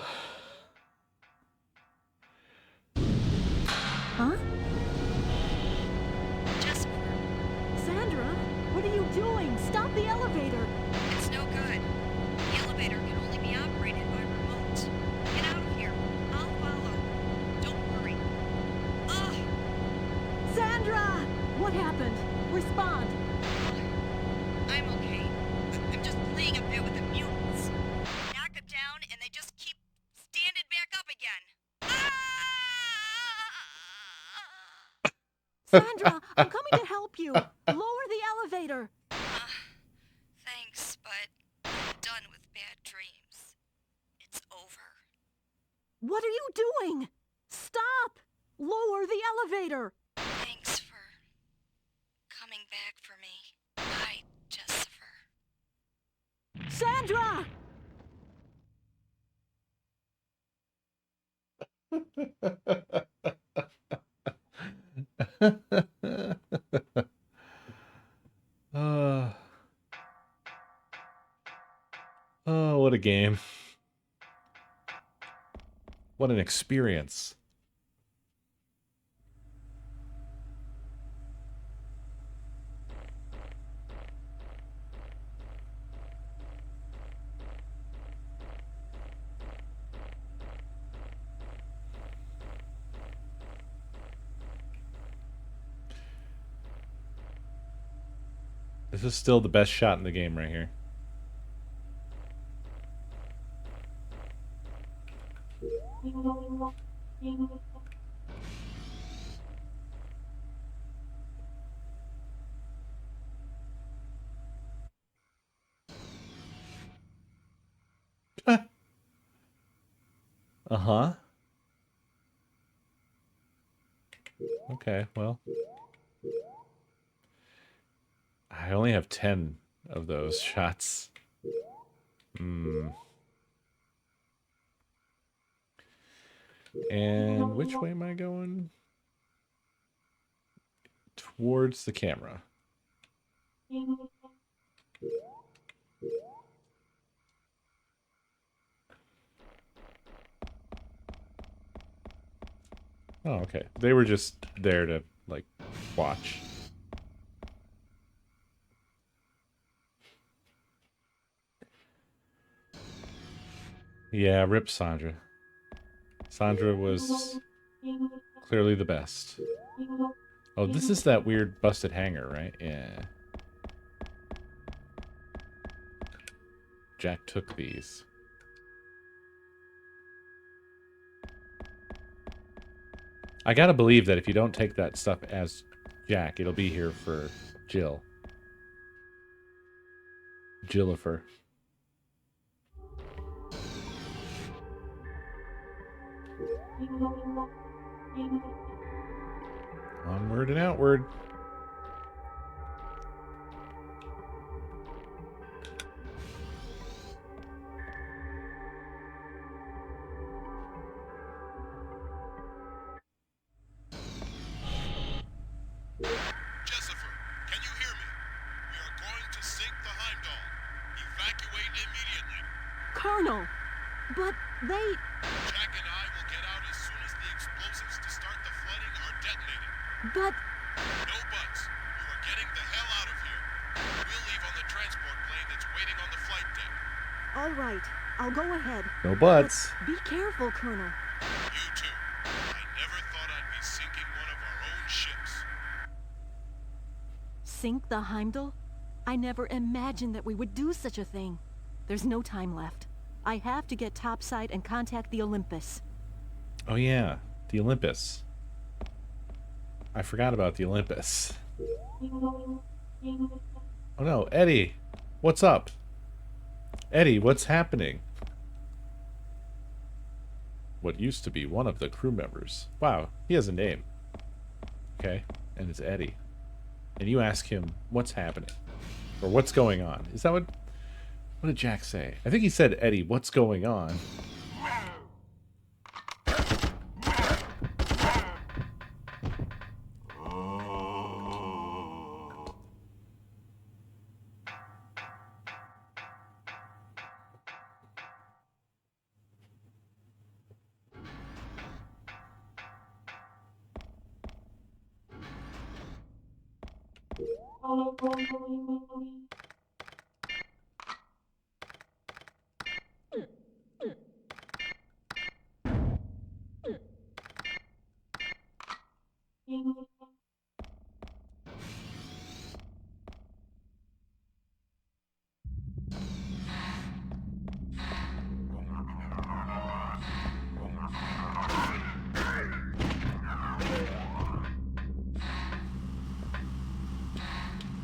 Jessica. Sandra, what are you doing? Stop the elevator! It's no good. The elevator can only be operated by remote. Get out of here. I'll follow. Don't worry. Ugh! Sandra! What happened? Respond. I'm okay. I'm just playing a bit with the mutants. Knock them down and they just keep standing back up again. Sandra, I'm coming to help you. Lower the elevator. Thanks, but I'm done with bad dreams. It's over. What are you doing? Stop! Lower the elevator. Thanks for coming back for me. Bye, Jessifer. Sandra! Oh, what a game. What an experience. This is still the best shot in the game right here. Uh-huh. Okay, well. I only have 10 of those shots. And which way am I going? Towards the camera. Oh, okay. They were just there to, like, watch. Yeah, rip Sandra. Sandra was clearly the best. Oh, this is that weird busted hanger, right? Yeah. Jack took these. I gotta believe that if you don't take that stuff as Jack, it'll be here for Jill. Jillifer. Onward and outward. Jessifer, can you hear me? We are going to sink the Heimdall. Evacuate immediately. Colonel! But they... Jack and I will get out as soon as the explosives to start the flooding are detonated. But... No buts. You are getting the hell out of here. We'll leave on the transport plane that's waiting on the flight deck. All right, I'll go ahead. No buts. But be careful, Colonel. You too. I never thought I'd be sinking one of our own ships. Sink the Heimdall? I never imagined that we would do such a thing. There's no time left. I have to get topside and contact the Olympus. Oh yeah, the Olympus. I forgot about the Olympus. Oh no, Eddie, what's up? Eddie, what's happening? What used to be one of the crew members. Wow, he has a name. Okay, and it's Eddie. And you ask him, what's happening? Or what's going on? Is that what did Jack say? I think he said, Eddie, what's going on?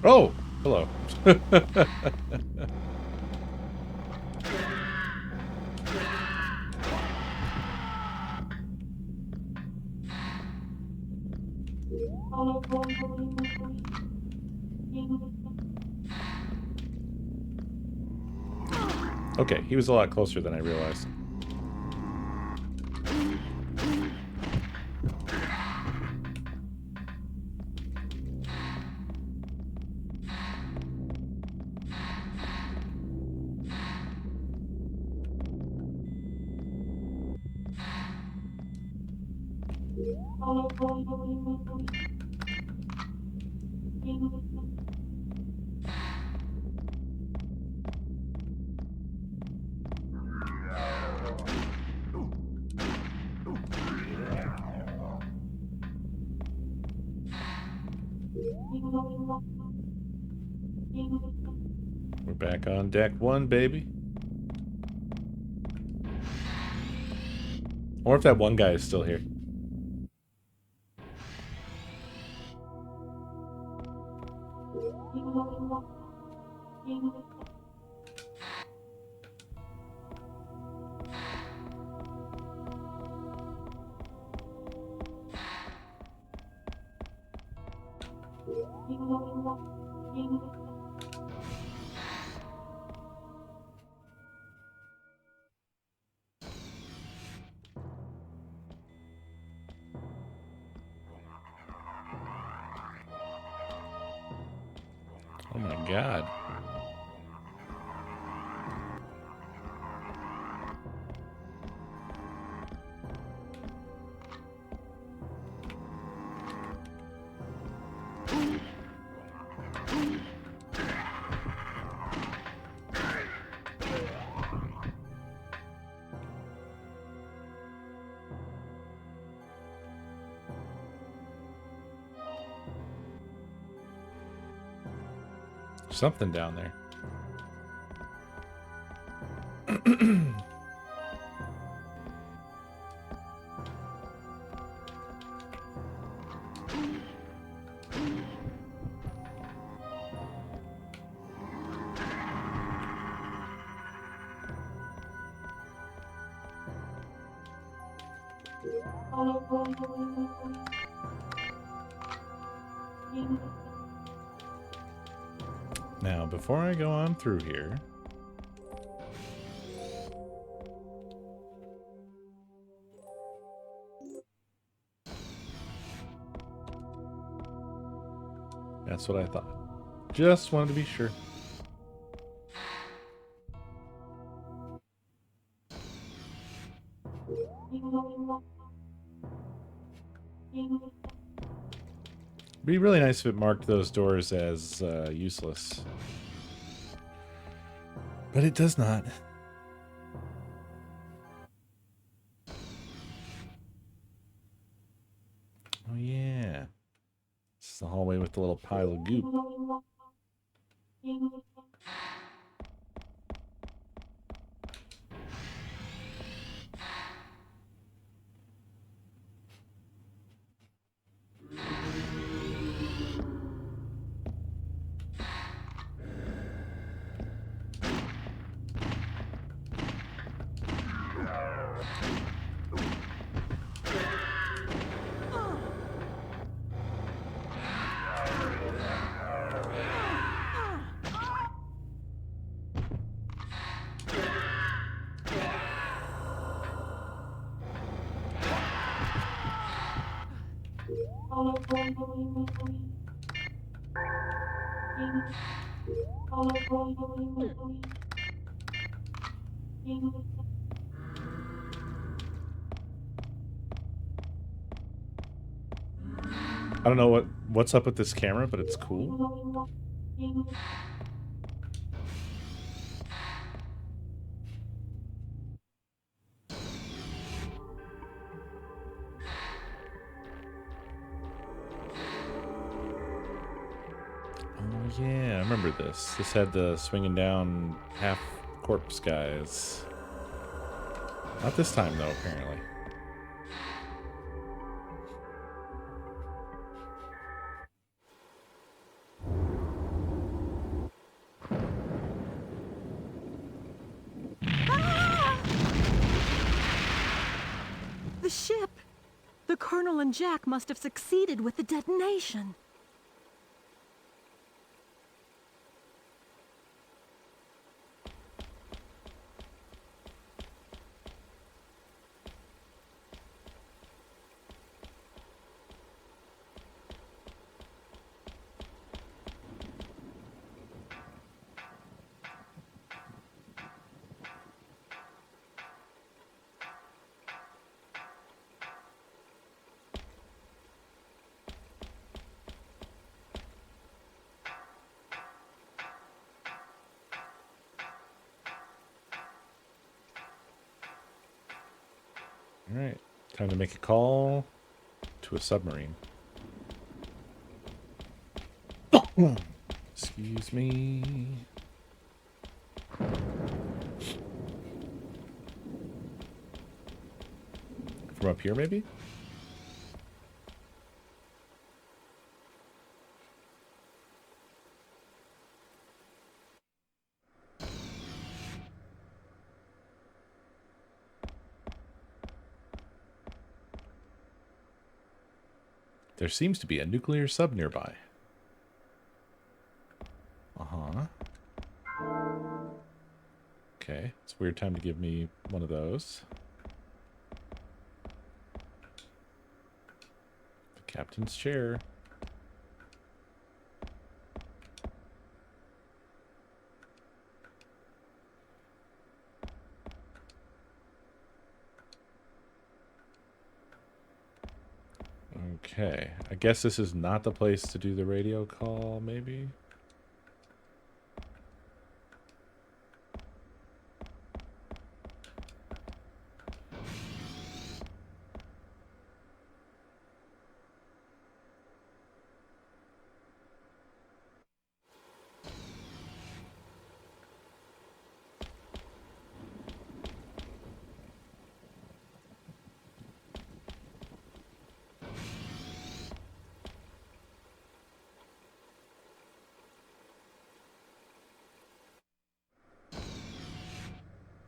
Oh, hello. Okay, he was a lot closer than I realized. We're back on deck one, baby. Or if that one guy is still here. Oh my god. Something down there. Now, before I go on through here, that's what I thought. Just wanted to be sure. Be really nice if it marked those doors as useless. But it does not. Oh yeah. This is the hallway with the little pile of goop. I don't know what's up with this camera, but it's cool. Oh yeah, I remember this. This had the swinging down half corpse guys. Not this time though, apparently. The ship! The Colonel and Jack must have succeeded with the detonation. Alright, time to make a call to a submarine. Excuse me. From up here, maybe? There seems to be a nuclear sub nearby. Uh-huh. Okay, it's a weird time to give me one of those. The captain's chair. Okay, I guess this is not the place to do the radio call, maybe?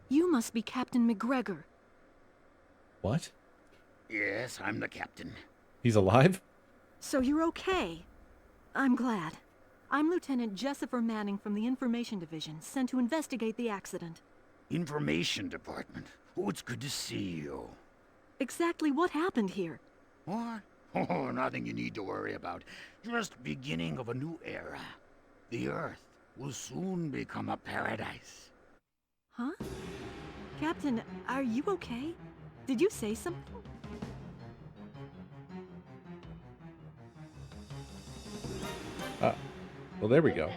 You must be Captain McGregor. What? Yes, I'm the captain. He's alive? So you're okay. I'm glad. I'm Lieutenant Jessifer Manning from the Information Division, sent to investigate the accident. Information department. Oh, it's good to see you. Exactly what happened here? What? Oh, nothing you need to worry about. Just beginning of a new era. The Earth will soon become a paradise. Huh? Captain, are you okay? Did you say something? Well, there we go.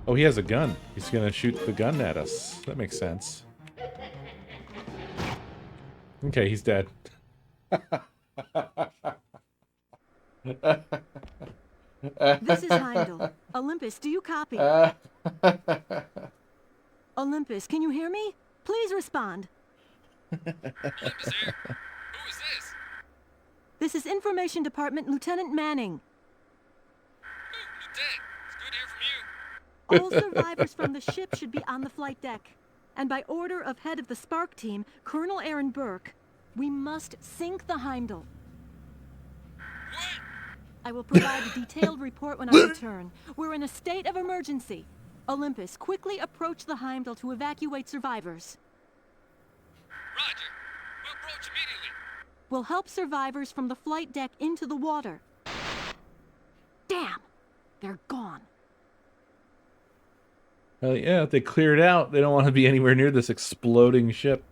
Oh, he has a gun. He's gonna shoot the gun at us. That makes sense. Okay, he's dead. This is Heindel. Olympus, do you copy? Olympus, can you hear me? Please respond. Olympus here. Who is this? This is Information Department Lieutenant Manning. Oh, Lieutenant. It's good to hear from you. All survivors from the ship should be on the flight deck. And by order of head of the Spark team, Colonel Aaron Burke, we must sink the Heimdall. What? I will provide a detailed report when I return. We're in a state of emergency. Olympus, quickly approach the Heimdall to evacuate survivors. Roger. We'll approach immediately. We'll help survivors from the flight deck into the water. Damn! They're gone. Well, yeah, if they clear it out, they don't want to be anywhere near this exploding ship.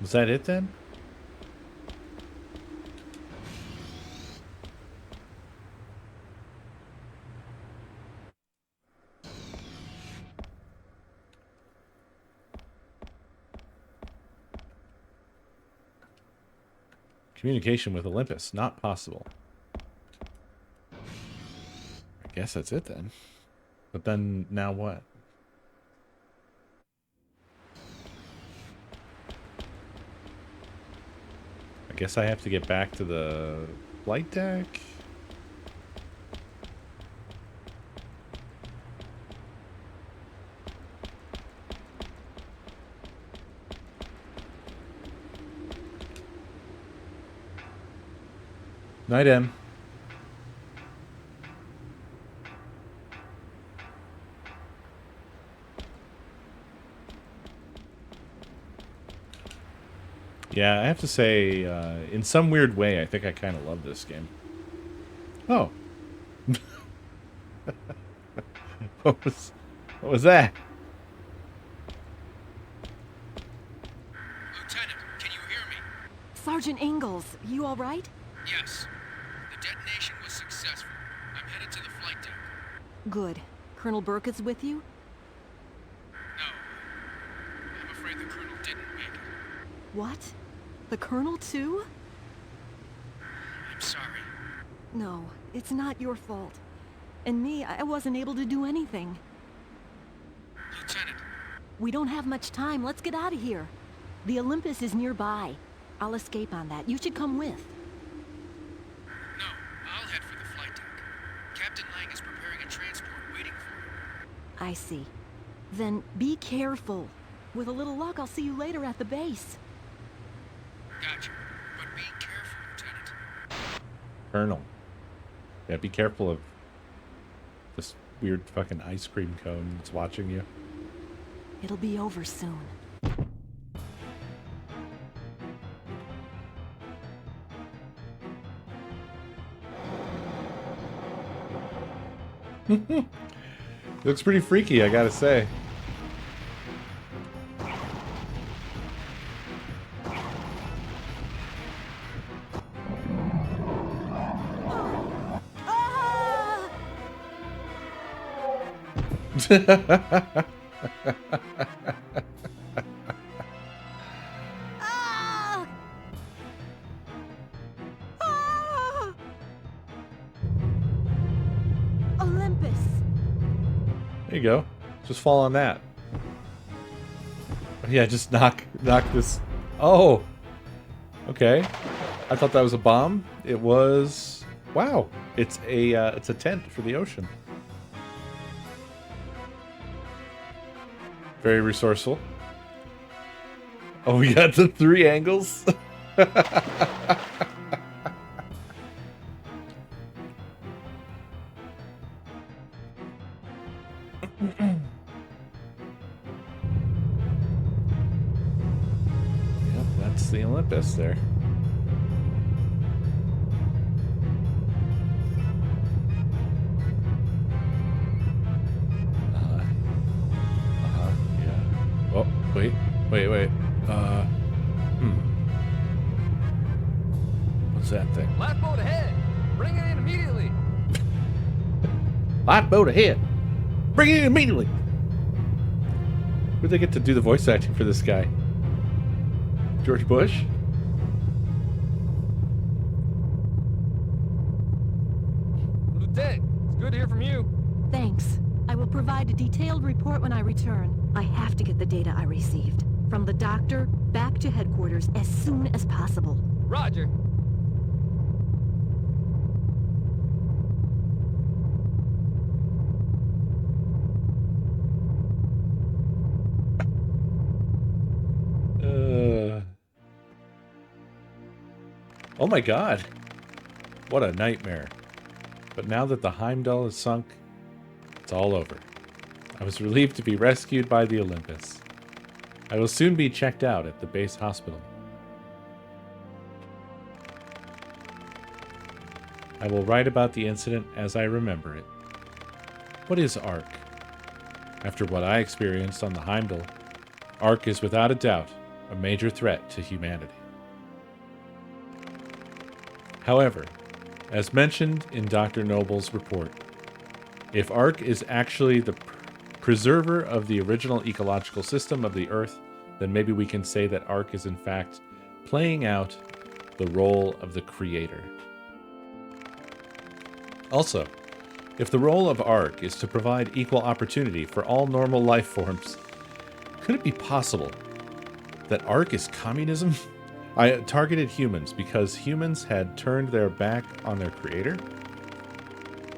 Was that it then? Communication with Olympus, not possible. I guess that's it then. But then, now what? I guess I have to get back to the flight deck? Night, M. Yeah, I have to say, in some weird way, I think I kind of love this game. Oh. What was that? Lieutenant, can you hear me? Sergeant Ingalls, you all right? Yes. The detonation was successful. I'm headed to the flight deck. Good. Colonel Burke is with you? No. I'm afraid the colonel didn't make it. What? The Colonel too? I'm sorry. No, it's not your fault. And me, I wasn't able to do anything. Lieutenant. We don't have much time. Let's get out of here. The Olympus is nearby. I'll escape on that. You should come with. No, I'll head for the flight deck. Captain Lang is preparing a transport waiting for me. I see. Then be careful. With a little luck, I'll see you later at the base. Gotcha. But be careful, Lieutenant. Colonel. Yeah, be careful of this weird fucking ice cream cone that's watching you. It'll be over soon. Looks pretty freaky, I gotta say. There you go. Just fall on that. Yeah, just knock this. Oh. Okay. I thought that was a bomb. It was. Wow. It's a tent for the ocean. Very resourceful. Oh, we got the 3 angles. Yep, that's the Olympus there. Yeah. Oh, wait. What's that thing? Lifeboat ahead! Bring it in immediately! Lifeboat ahead! Bring it in immediately! Who'd they get to do the voice acting for this guy? George Bush? Lieutenant, it's good to hear from you. Thanks. I will provide a detailed report when I return. I have to get the data I received. From the doctor, back to headquarters as soon as possible. Roger. Oh my god. What a nightmare. But now that the Heimdall is sunk, it's all over. I was relieved to be rescued by the Olympus. I will soon be checked out at the base hospital. I will write about the incident as I remember it. What is ARC? After what I experienced on the Heimdall, ARC is without a doubt a major threat to humanity. However, as mentioned in Dr. Noble's report, if ARC is actually the preserver of the original ecological system of the Earth, then maybe we can say that ARC is in fact playing out the role of the creator. Also, if the role of ARC is to provide equal opportunity for all normal life forms, could it be possible that ARC is communism? I targeted humans because humans had turned their back on their creator?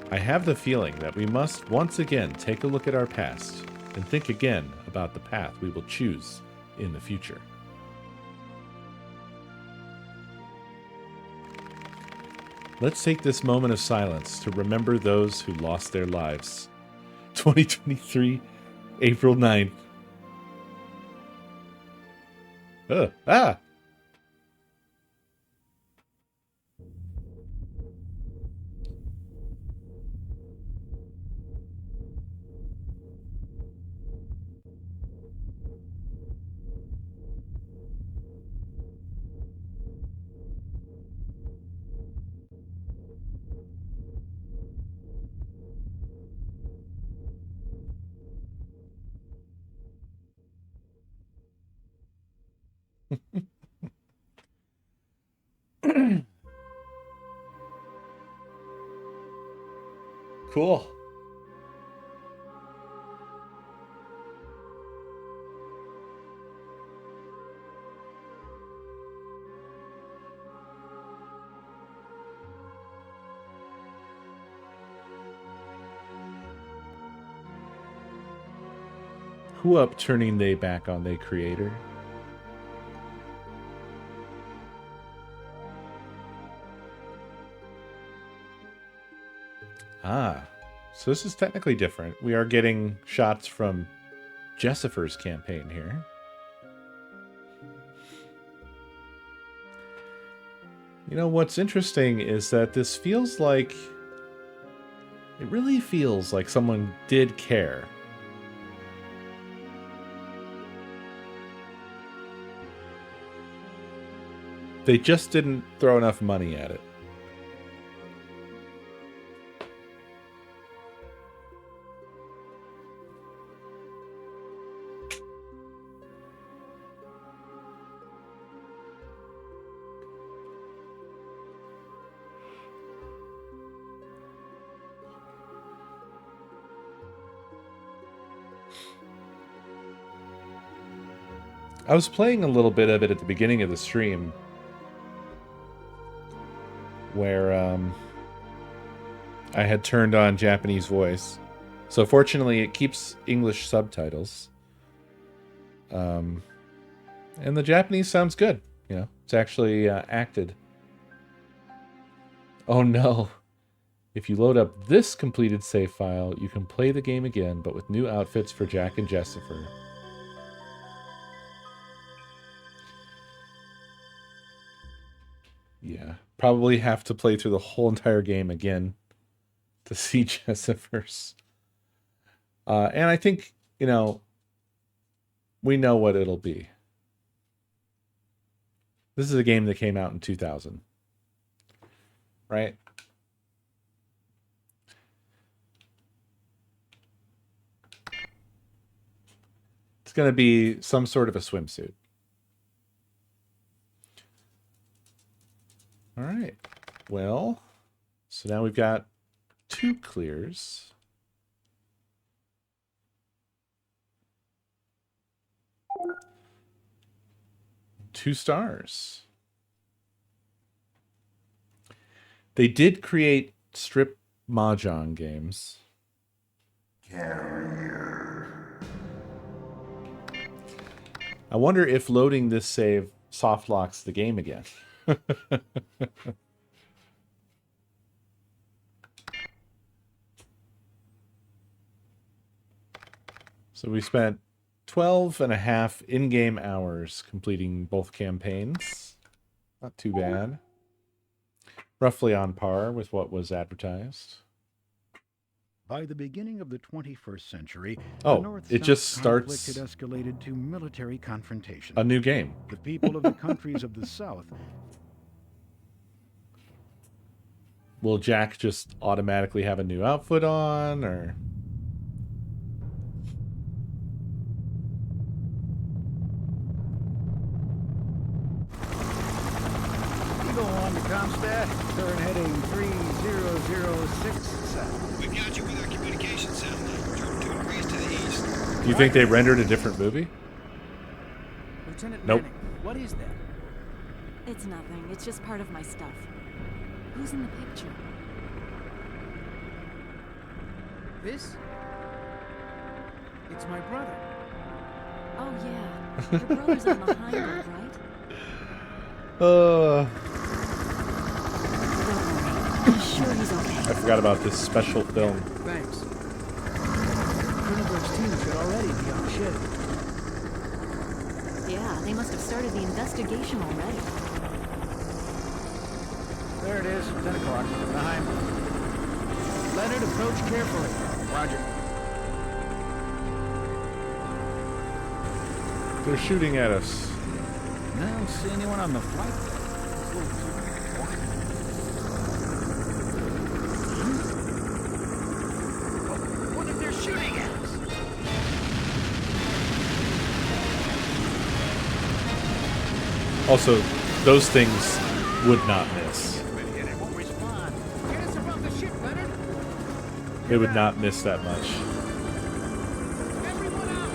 I have the feeling that we must once again take a look at our past and think again about the path we will choose in the future. Let's take this moment of silence to remember those who lost their lives. 2023, April 9th. Ah! Cool. Who up turning they back on their creator? Ah, so this is technically different. We are getting shots from Jessifer's campaign here. You know, what's interesting is that this feels like... It really feels like someone did care. They just didn't throw enough money at it. I was playing a little bit of it at the beginning of the stream, where I had turned on Japanese voice. So fortunately, it keeps English subtitles. And the Japanese sounds good. You know, it's actually acted. Oh no. If you load up this completed save file, you can play the game again, but with new outfits for Jack and Jessifer. Yeah, probably have to play through the whole entire game again to see Jessifer's. And I think, you know, we know what it'll be. This is a game that came out in 2000. Right? It's going to be some sort of a swimsuit. All right. Well, so now we've got 2 clears. Two stars. They did create strip mahjong games. Carrier. I wonder if loading this save soft locks the game again. So we spent 12.5 in-game hours completing both campaigns. Not too bad. Roughly on par with what was advertised. By the beginning of the 21st century, oh, the North-South it just starts conflict had escalated to military confrontation. A new game. The people of the countries of the South. Will Jack just automatically have a new outfit on, or? Eagle 1 to Comstat, current heading 3006. We've got you with our communication satellite. Turn 2 degrees to the east. Do you think they rendered a different movie? Lieutenant Nope. Manning, what is that? It's nothing. It's just part of my stuff. Who's in the picture? This? It's my brother. Oh, yeah. Your brother's on the hind end, right? Uh, I'm sure he's okay. I forgot about this special film. Thanks. Cronenberg's team should already be on the ship. Yeah, they must have started the investigation already. There it is, 10 o'clock. Behind. Leonard, approach carefully. Roger. They're shooting at us. I don't see anyone on the flight. What if they're shooting at us? Also, those things would not miss. It won't respond. Get us above the ship, Leonard. They would not miss that much. Everyone out.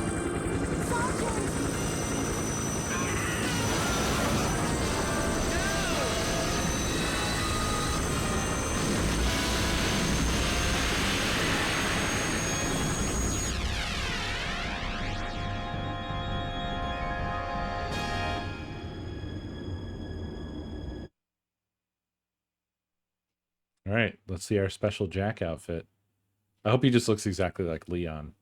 All right, let's see our special Jack outfit. I hope he just looks exactly like Leon.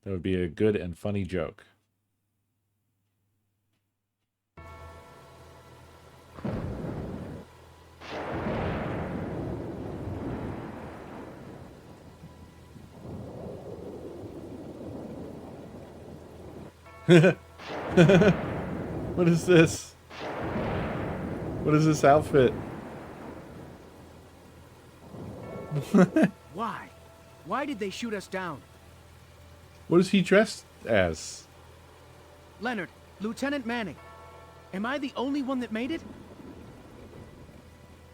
That would be a good and funny joke. What is this? What is this outfit? Why? Why did they shoot us down? What is he dressed as? Leonard, Lieutenant Manning. Am I the only one that made it?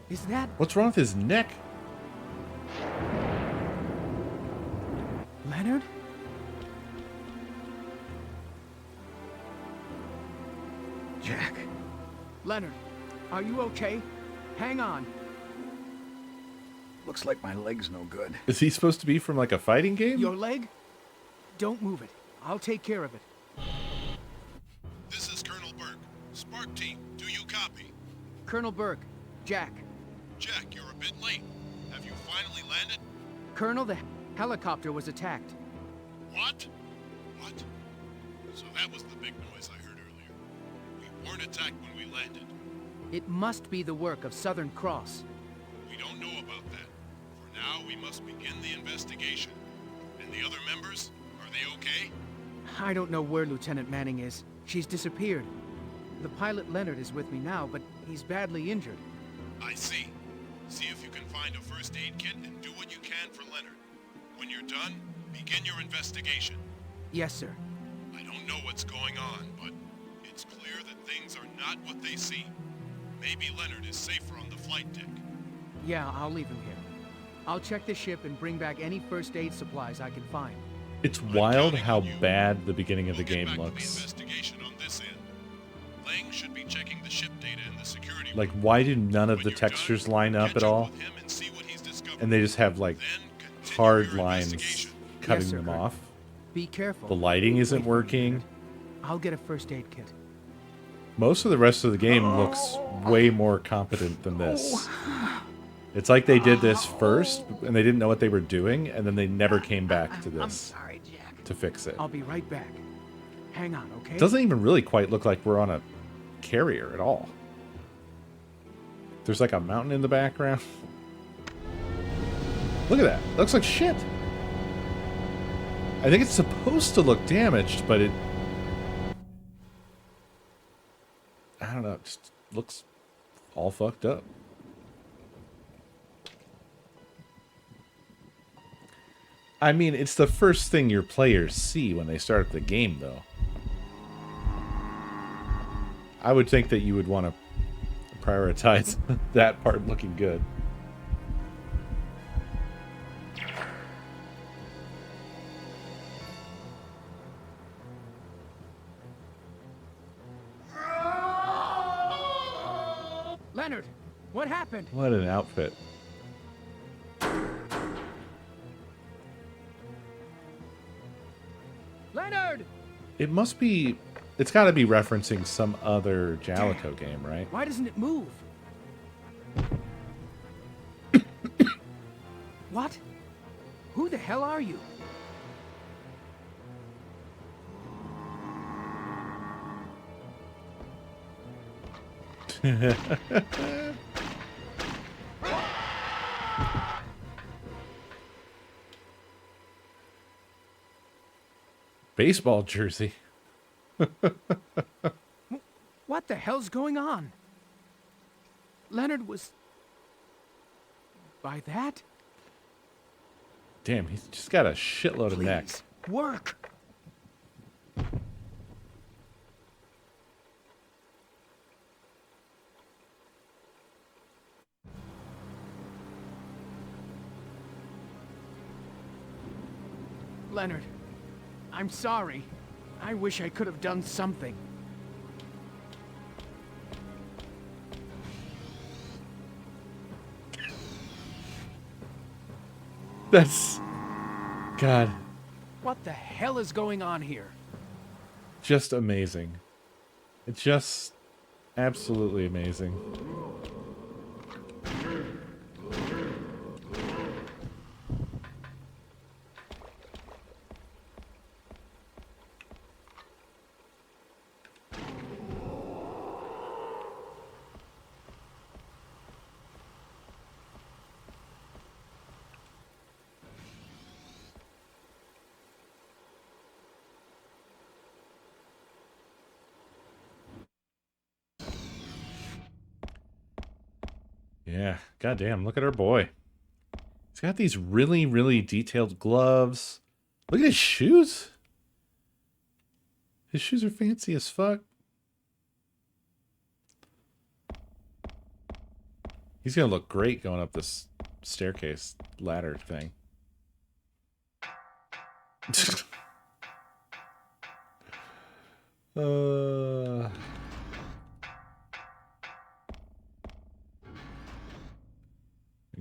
Is that... What's wrong with his neck? Leonard? Leonard, are you okay? Hang on. Looks like my leg's no good. Is he supposed to be from like a fighting game? Your leg? Don't move it. I'll take care of it. This is Colonel Burke. Spark team, do you copy? Colonel Burke, Jack. Jack, you're a bit late. Have you finally landed? Colonel, the helicopter was attacked. What? What? So that was the big noise I heard earlier. We weren't attacked when we landed. It must be the work of Southern Cross. We don't know about that. For now, we must begin the investigation. And the other members, are they okay? I don't know where Lieutenant Manning is. She's disappeared. The pilot Leonard is with me now, but he's badly injured. I see. See if you can find a first aid kit and do what you can for Leonard. When you're done, begin your investigation. Yes, sir. I don't know what's going on, but it's clear that things are not what they seem. Maybe Leonard is safer on the flight deck. Yeah, I'll leave him here. I'll check the ship and bring back any first aid supplies I can find. It's wild how bad the beginning of the game looks. Investigation on this end. Lang should be checking the ship data in the security Like, room. why do none of the textures line up at all? With him and see what he's discovered. And they just have like Then continue hard your lines investigation. cutting Yes, sir, them Colonel. off. Be careful. The lighting isn't Wait for me a working. minute. I'll get a first aid kit. Most of the rest of the game looks way more competent than this. It's like they did this first, and they didn't know what they were doing, and then they never came back to I'm this sorry, Jack. to fix it. I'll be right back. Hang on, okay? It doesn't even really quite look like we're on a carrier at all. There's like a mountain in the background. Look at that. It looks like shit. I think it's supposed to look damaged, but it... I don't know. It just looks all fucked up. I mean, it's the first thing your players see when they start the game, though. I would think that you would want to prioritize that part looking good. Leonard, what happened? What an outfit. Leonard! It must be... It's got to be referencing some other Jalico game, right? Why doesn't it move? What? Who the hell are you? Baseball jersey. What the hell's going on? Leonard was... By that? Damn, he's just got a shitload of neck. Please, work! Leonard, I'm sorry. I wish I could have done something. That's... God. What the hell is going on here? Just amazing. It's just absolutely amazing. Yeah, goddamn, look at our boy. He's got these really, really detailed gloves. Look at his shoes. His shoes are fancy as fuck. He's gonna look great going up this staircase ladder thing.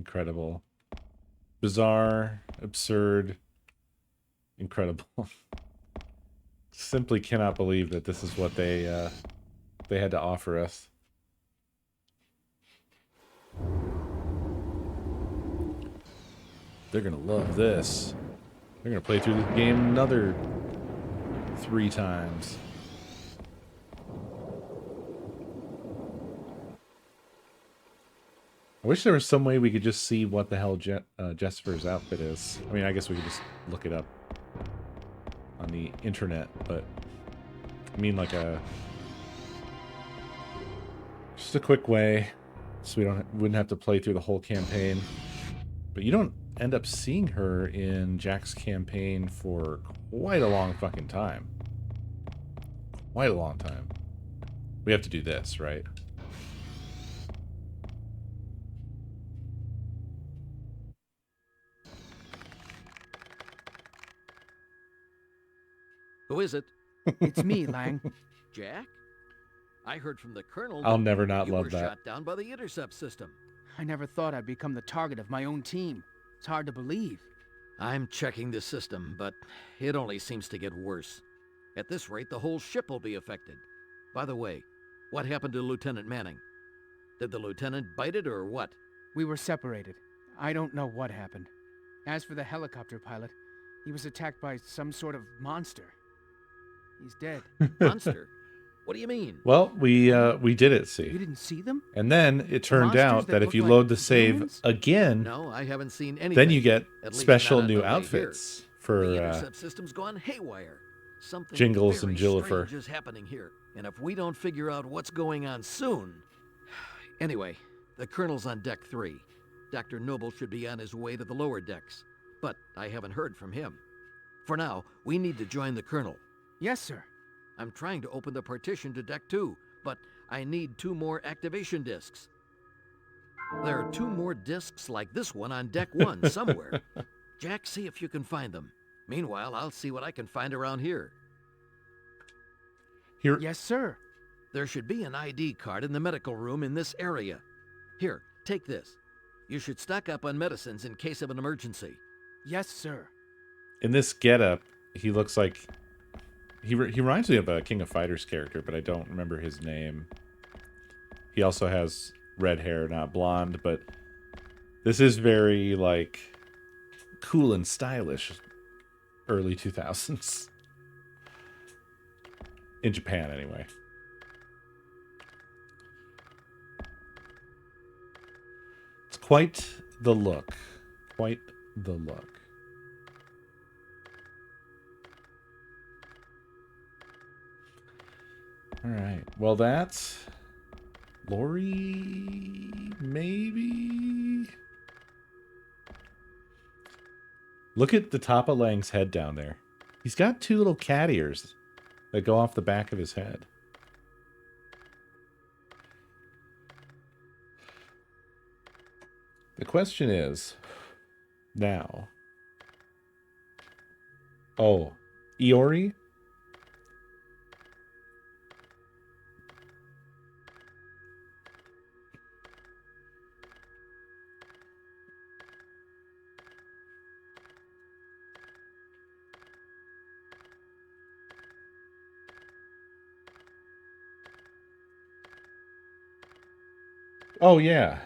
incredible. Bizarre, absurd, incredible. Simply cannot believe that this is what they had to offer us. They're gonna love this. They're gonna play through the game another 3 times. I wish there was some way we could just see what the hell Jesper's outfit is. I mean, I guess we could just look it up on the internet, but I mean like just a quick way so we wouldn't have to play through the whole campaign. But you don't end up seeing her in Jack's campaign for quite a long fucking time. Quite a long time. We have to do this, right? Who is it? It's me, Lang. Jack? I heard from the Colonel I'll that never not you love were that. shot down by the intercept system. I never thought I'd become the target of my own team. It's hard to believe. I'm checking the system, but it only seems to get worse. At this rate, the whole ship will be affected. By the way, what happened to Lieutenant Manning? Did the lieutenant bite it or what? We were separated. I don't know what happened. As for the helicopter pilot, he was attacked by some sort of monster. He's dead. Monster? What do you mean? Well, we did it, You see. didn't see them? And then it turned monsters out that that if look you like load the save humans? again, No, I haven't seen anything. then you get At least special not on new the way here. outfits for The intercept system's gone haywire. Something Jingles very and Jillifer. strange is happening here, and if we don't figure out what's going on soon... Anyway, the Colonel's on Deck 3. Dr. Noble should be on his way to the lower decks, but I haven't heard from him. For now, we need to join the Colonel. Yes, sir. I'm trying to open the partition to Deck 2, but I need 2 more activation discs. There are 2 more discs like this one on Deck 1 somewhere. Jack, see if you can find them. Meanwhile, I'll see what I can find around here. Here. Yes, sir. There should be an ID card in the medical room in this area. Here, take this. You should stock up on medicines in case of an emergency. Yes, sir. In this getup, he looks like he reminds me of a King of Fighters character, but I don't remember his name. He also has red hair, not blonde, but this is very like cool and stylish early 2000s. In Japan, anyway. It's quite the look. Quite the look. All right. Well, that's Lori, maybe? Look at the top of Lang's head down there. He's got 2 little cat ears that go off the back of his head. The question is, now... Oh, Iori? Oh, yeah.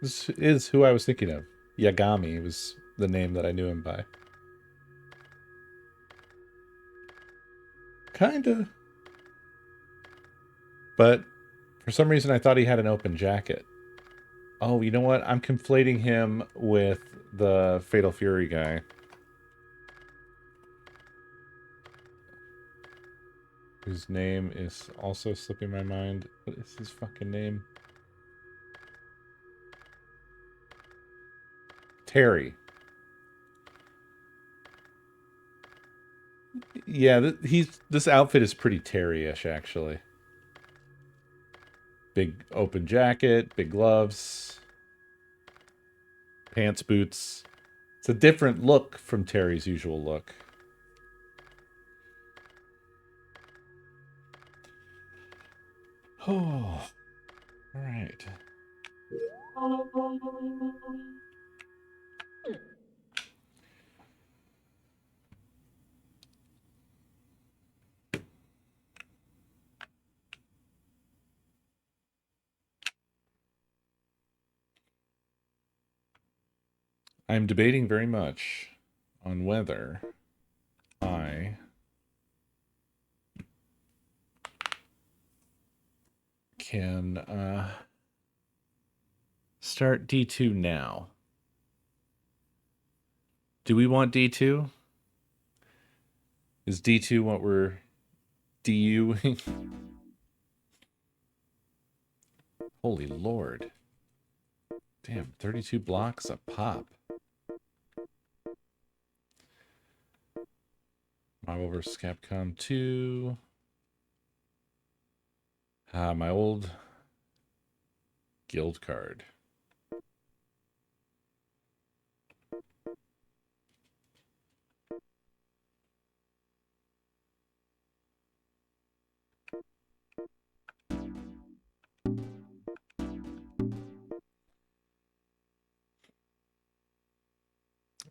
This is who I was thinking of. Yagami was the name that I knew him by. Kinda. But for some reason I thought he had an open jacket. Oh, you know what? I'm conflating him with the Fatal Fury guy. Whose name is also slipping my mind. What is his fucking name? Terry. Yeah, this outfit is pretty Terry-ish, actually. Big open jacket, big gloves, pants, boots. It's a different look from Terry's usual look. Oh, all right. I'm debating very much on whether I can start D2 now. Do we want D2? Is D2 what we're DUing? Holy Lord. Damn, 32 blocks a pop. Marvel vs. Capcom 2. My old guild card.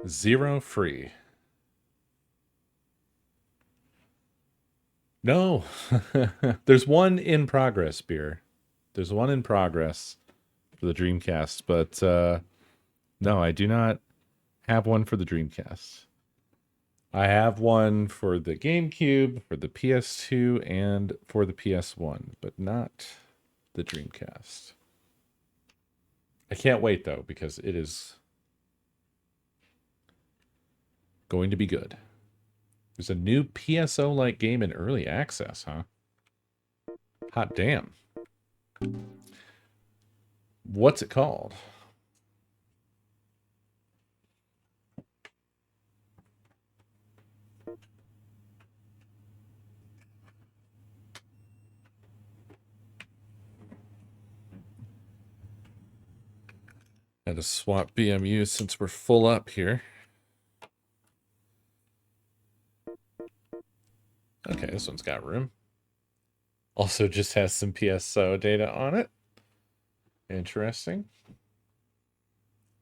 Zero free. No. There's one in progress, Beer. There's one in progress for the Dreamcast, but no, I do not have one for the Dreamcast. I have one for the GameCube, for the PS2, and for the PS1, but not the Dreamcast. I can't wait, though, because it is going to be good. There's a new PSO-like game in early access, huh? Hot damn. What's it called? Had to swap BMU since we're full up here. Okay, this one's got room. Also just has some PSO data on it. Interesting.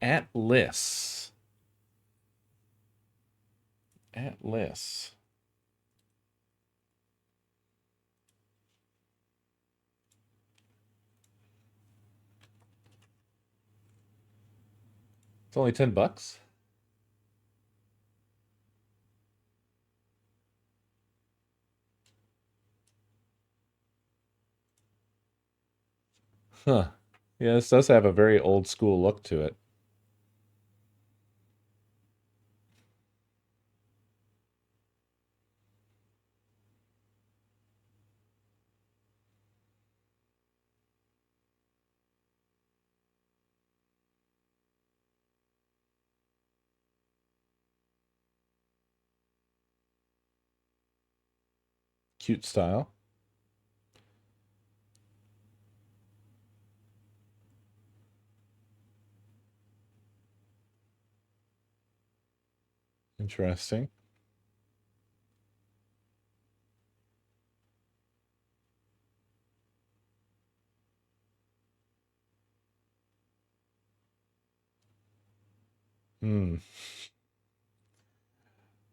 Atlas. Atlas. It's only $10. Huh. Yeah, this does have a very old school look to it. Cute style. Interesting. Hmm.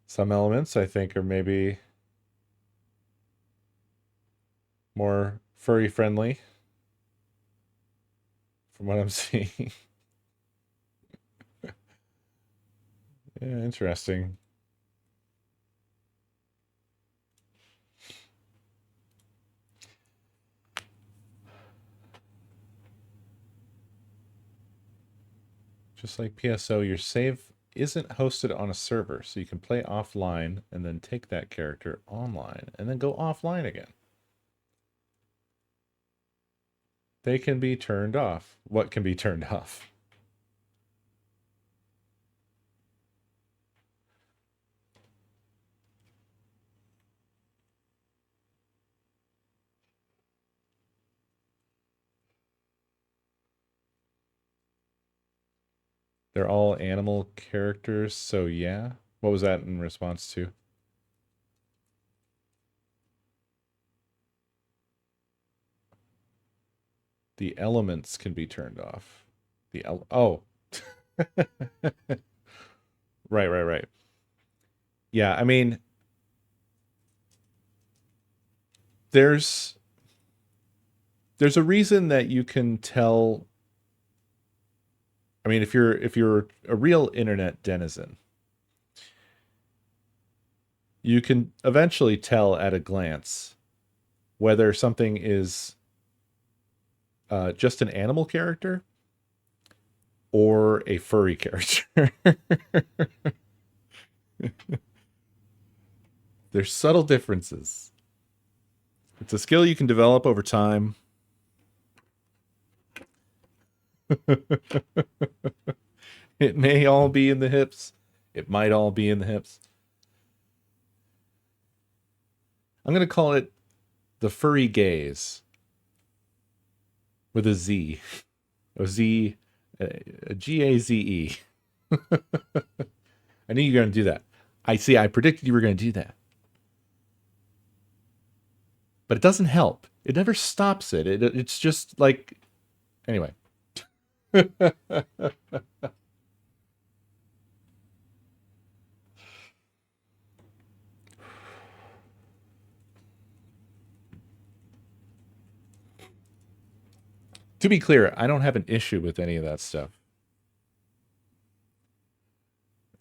Some elements I think are maybe more furry friendly from what I'm seeing. Yeah, interesting. Just like PSO, your save isn't hosted on a server, so you can play offline and then take that character online and then go offline again. They can be turned off. What can be turned off? They're all animal characters, so yeah. What was that in response to? The elements can be turned off. Oh. Right. Yeah, I mean, there's a reason that you can tell. I mean, if you're a real internet denizen, you can eventually tell at a glance whether something is just an animal character or a furry character. There's subtle differences. It's a skill you can develop over time. It may all be in the hips. It might all be in the hips. I'm going to call it the furry gaze. With a Z. A Z. A G-A-Z-E. I knew you were going to do that. I predicted you were going to do that. But it doesn't help. It never stops it. It's just like... Anyway. To be clear, I don't have an issue with any of that stuff.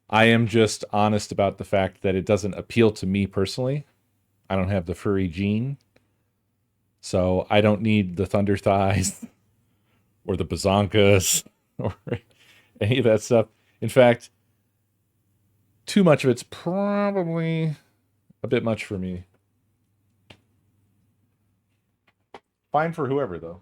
I am just honest about the fact that it doesn't appeal to me personally. I don't have the furry gene. So I don't need the thunder thighs or the bazonkas or any of that stuff. In fact, too much of it's probably a bit much for me. Fine for whoever, though.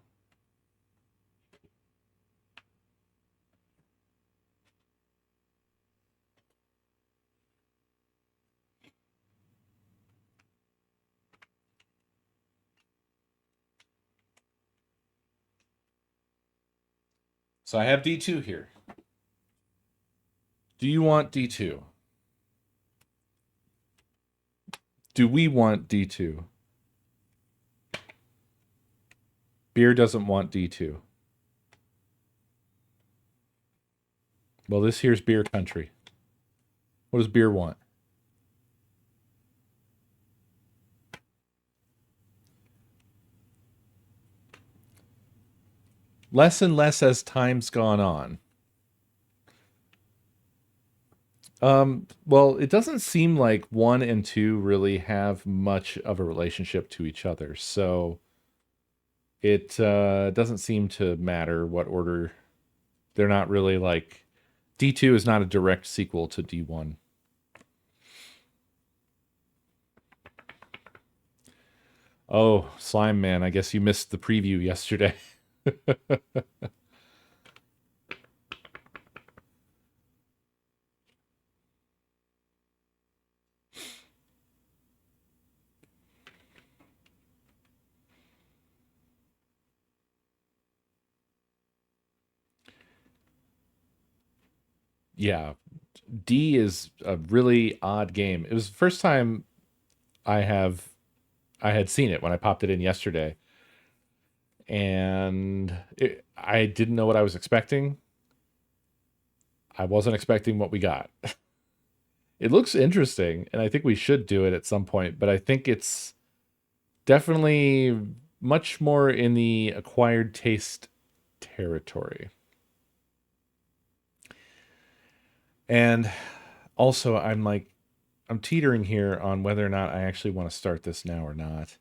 So I have D2 here. Do you want D2? Do we want D2? Beer doesn't want D2. Well, this here's beer country. What does beer want? Less and less as time's gone on. Well, it doesn't seem like 1 and 2 really have much of a relationship to each other, so it doesn't seem to matter what order. They're not really like... D2 is not a direct sequel to D1. Oh, Slime Man, I guess you missed the preview yesterday. Yeah, D is a really odd game. It was the first time I had seen it when I popped it in yesterday. And I didn't know what I was expecting. I wasn't expecting what we got. It looks interesting, and I think we should do it at some point, but I think it's definitely much more in the acquired taste territory. And also, I'm teetering here on whether or not I actually want to start this now or not.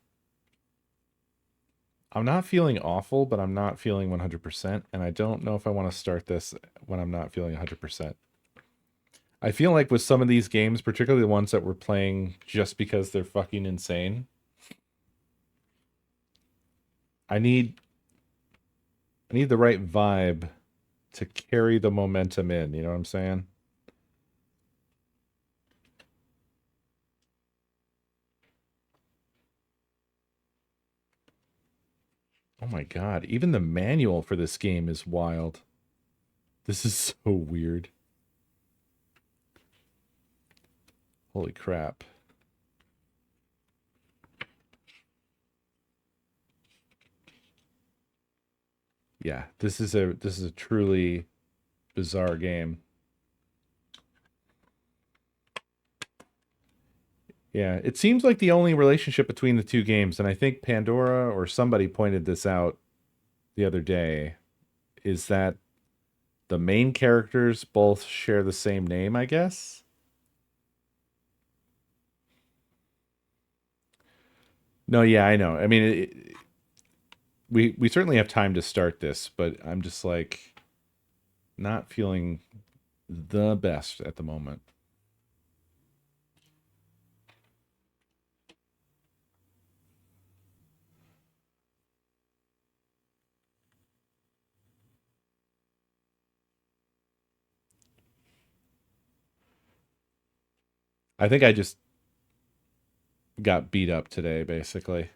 I'm not feeling awful, but I'm not feeling 100%, and I don't know if I want to start this when I'm not feeling 100%. I feel like with some of these games, particularly the ones that we're playing just because they're fucking insane, I need the right vibe to carry the momentum in, you know what I'm saying? Oh my god, even the manual for this game is wild. This is so weird. Holy crap. Yeah, this is a truly bizarre game. Yeah, it seems like the only relationship between the two games, and I think Pandora or somebody pointed this out the other day, is that the main characters both share the same name, I guess. No, yeah, I know. I mean, we certainly have time to start this, but I'm just like not feeling the best at the moment. I think I just got beat up today, basically.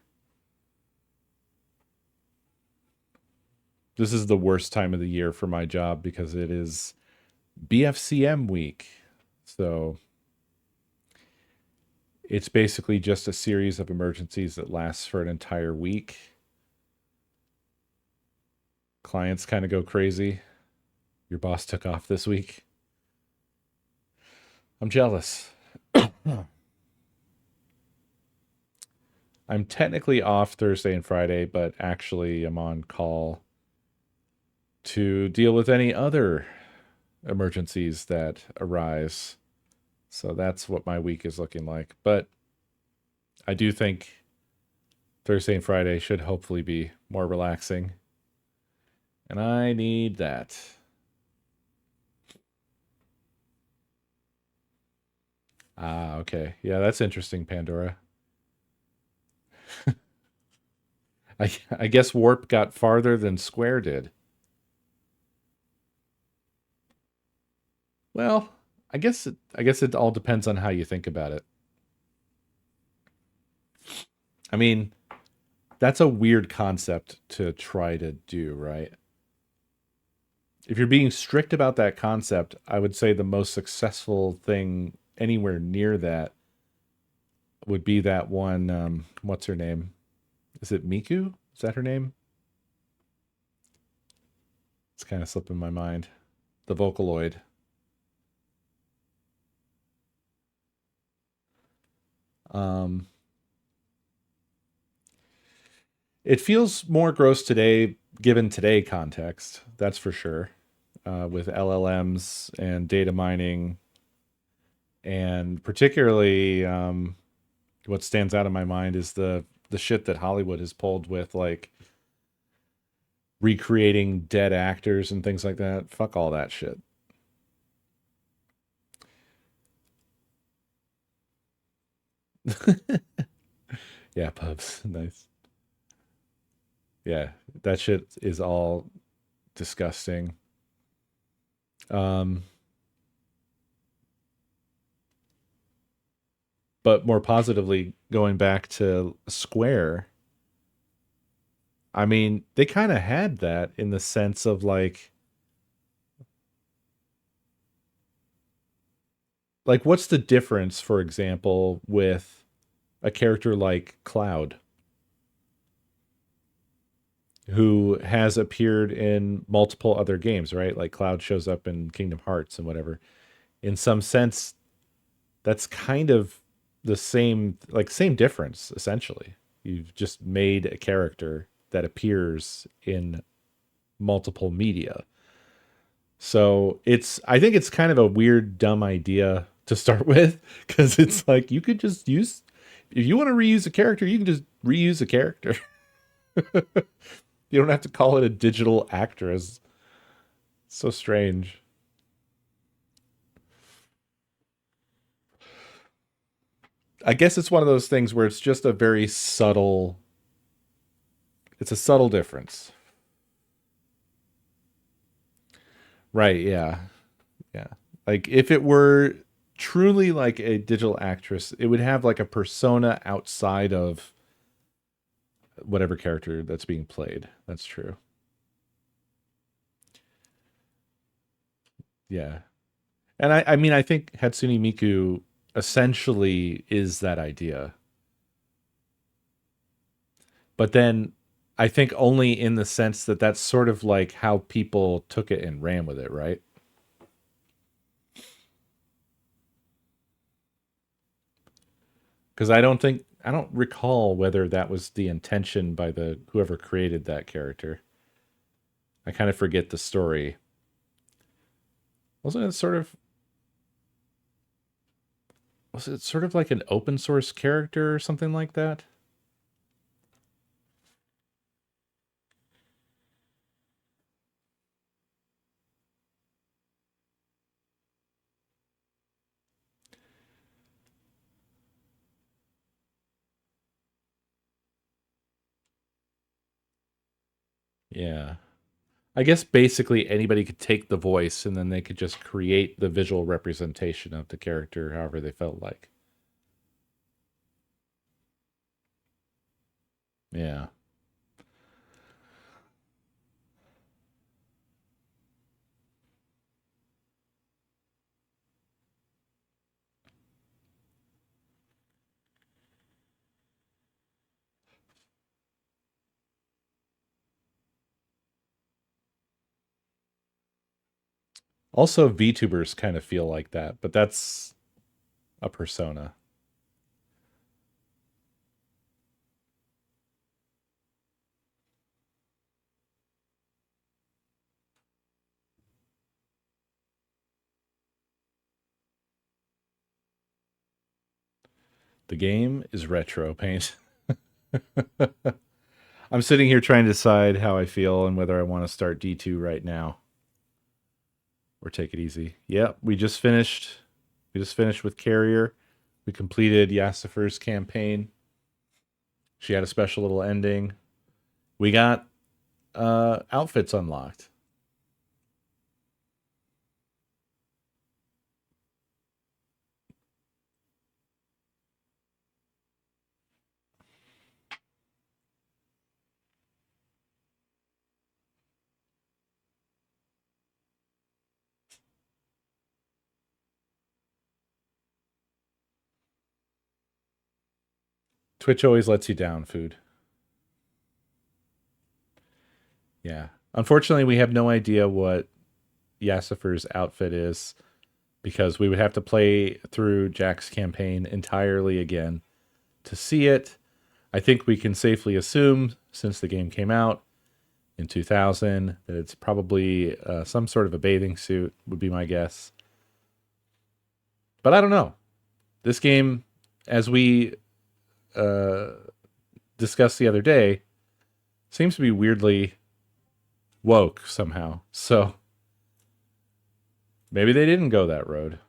This is the worst time of the year for my job because it is BFCM week. So it's basically just a series of emergencies that lasts for an entire week. Clients kind of go crazy. Your boss took off this week. I'm jealous. I'm technically off Thursday and Friday, but actually I'm on call to deal with any other emergencies that arise. So that's what my week is looking like. But I do think Thursday and Friday should hopefully be more relaxing. And I need that. Ah, okay. Yeah, that's interesting, Pandora. I guess Warp got farther than Square did. Well, I guess it all depends on how you think about it. I mean, that's a weird concept to try to do, right? If you're being strict about that concept, I would say the most successful thing anywhere near that would be that one, what's her name? Is it Miku? Is that her name? It's kind of slipping my mind. The Vocaloid. It feels more gross today, given today context. That's for sure. With LLMs and data mining, and particularly what stands out in my mind is the shit that Hollywood has pulled with like recreating dead actors and things like that. Fuck all that shit. Yeah, pubs. Nice. Yeah, that shit is all disgusting. But more positively, going back to Square, I mean, they kind of had that in the sense of like what's the difference, for example, with a character like Cloud, who has appeared in multiple other games, right? Like Cloud shows up in Kingdom Hearts and whatever. In some sense, that's kind of the same, like same difference, essentially. You've just made a character that appears in multiple media. So I think it's kind of a weird, dumb idea to start with, because it's like you could just use, if you want to reuse a character, you can just reuse a character. You don't have to call it a digital actress. So strange. I guess it's one of those things where it's just a very subtle, it's a subtle difference. Right, yeah. Yeah. Like if it were truly like a digital actress, it would have like a persona outside of whatever character that's being played. That's true. Yeah. And I mean, I think Hatsune Miku essentially is that idea. But then I think only in the sense that that's sort of like how people took it and ran with it, right? Because I don't recall whether that was the intention by the whoever created that character. I kind of forget the story. Wasn't it sort of was it sort of like an open source character or something like that? Yeah. I guess basically anybody could take the voice and then they could just create the visual representation of the character however they felt like. Yeah. Also, VTubers kind of feel like that, but that's a persona. The game is retro paint. I'm sitting here trying to decide how I feel and whether I want to start D2 right now or take it easy. Yep, we just finished. We just finished with Carrier. We completed Yassifer's campaign. She had a special little ending. We got outfits unlocked. Twitch always lets you down, food. Yeah. Unfortunately, we have no idea what Yassifer's outfit is because we would have to play through Jack's campaign entirely again to see it. I think we can safely assume, since the game came out in 2000, that it's probably some sort of a bathing suit, would be my guess. But I don't know. This game, as we discussed the other day, seems to be weirdly woke somehow. So maybe they didn't go that road.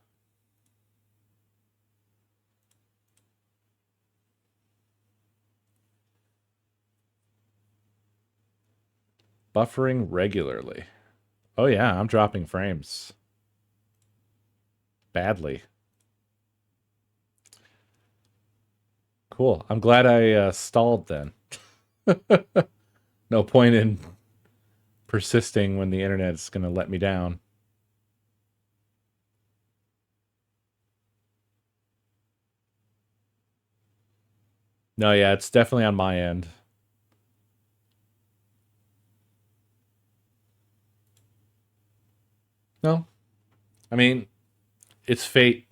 Buffering regularly. Oh yeah, I'm dropping frames. Badly. Cool. I'm glad I stalled then. No point in persisting when the internet's going to let me down. No, yeah, it's definitely on my end. No. I mean, it's fate.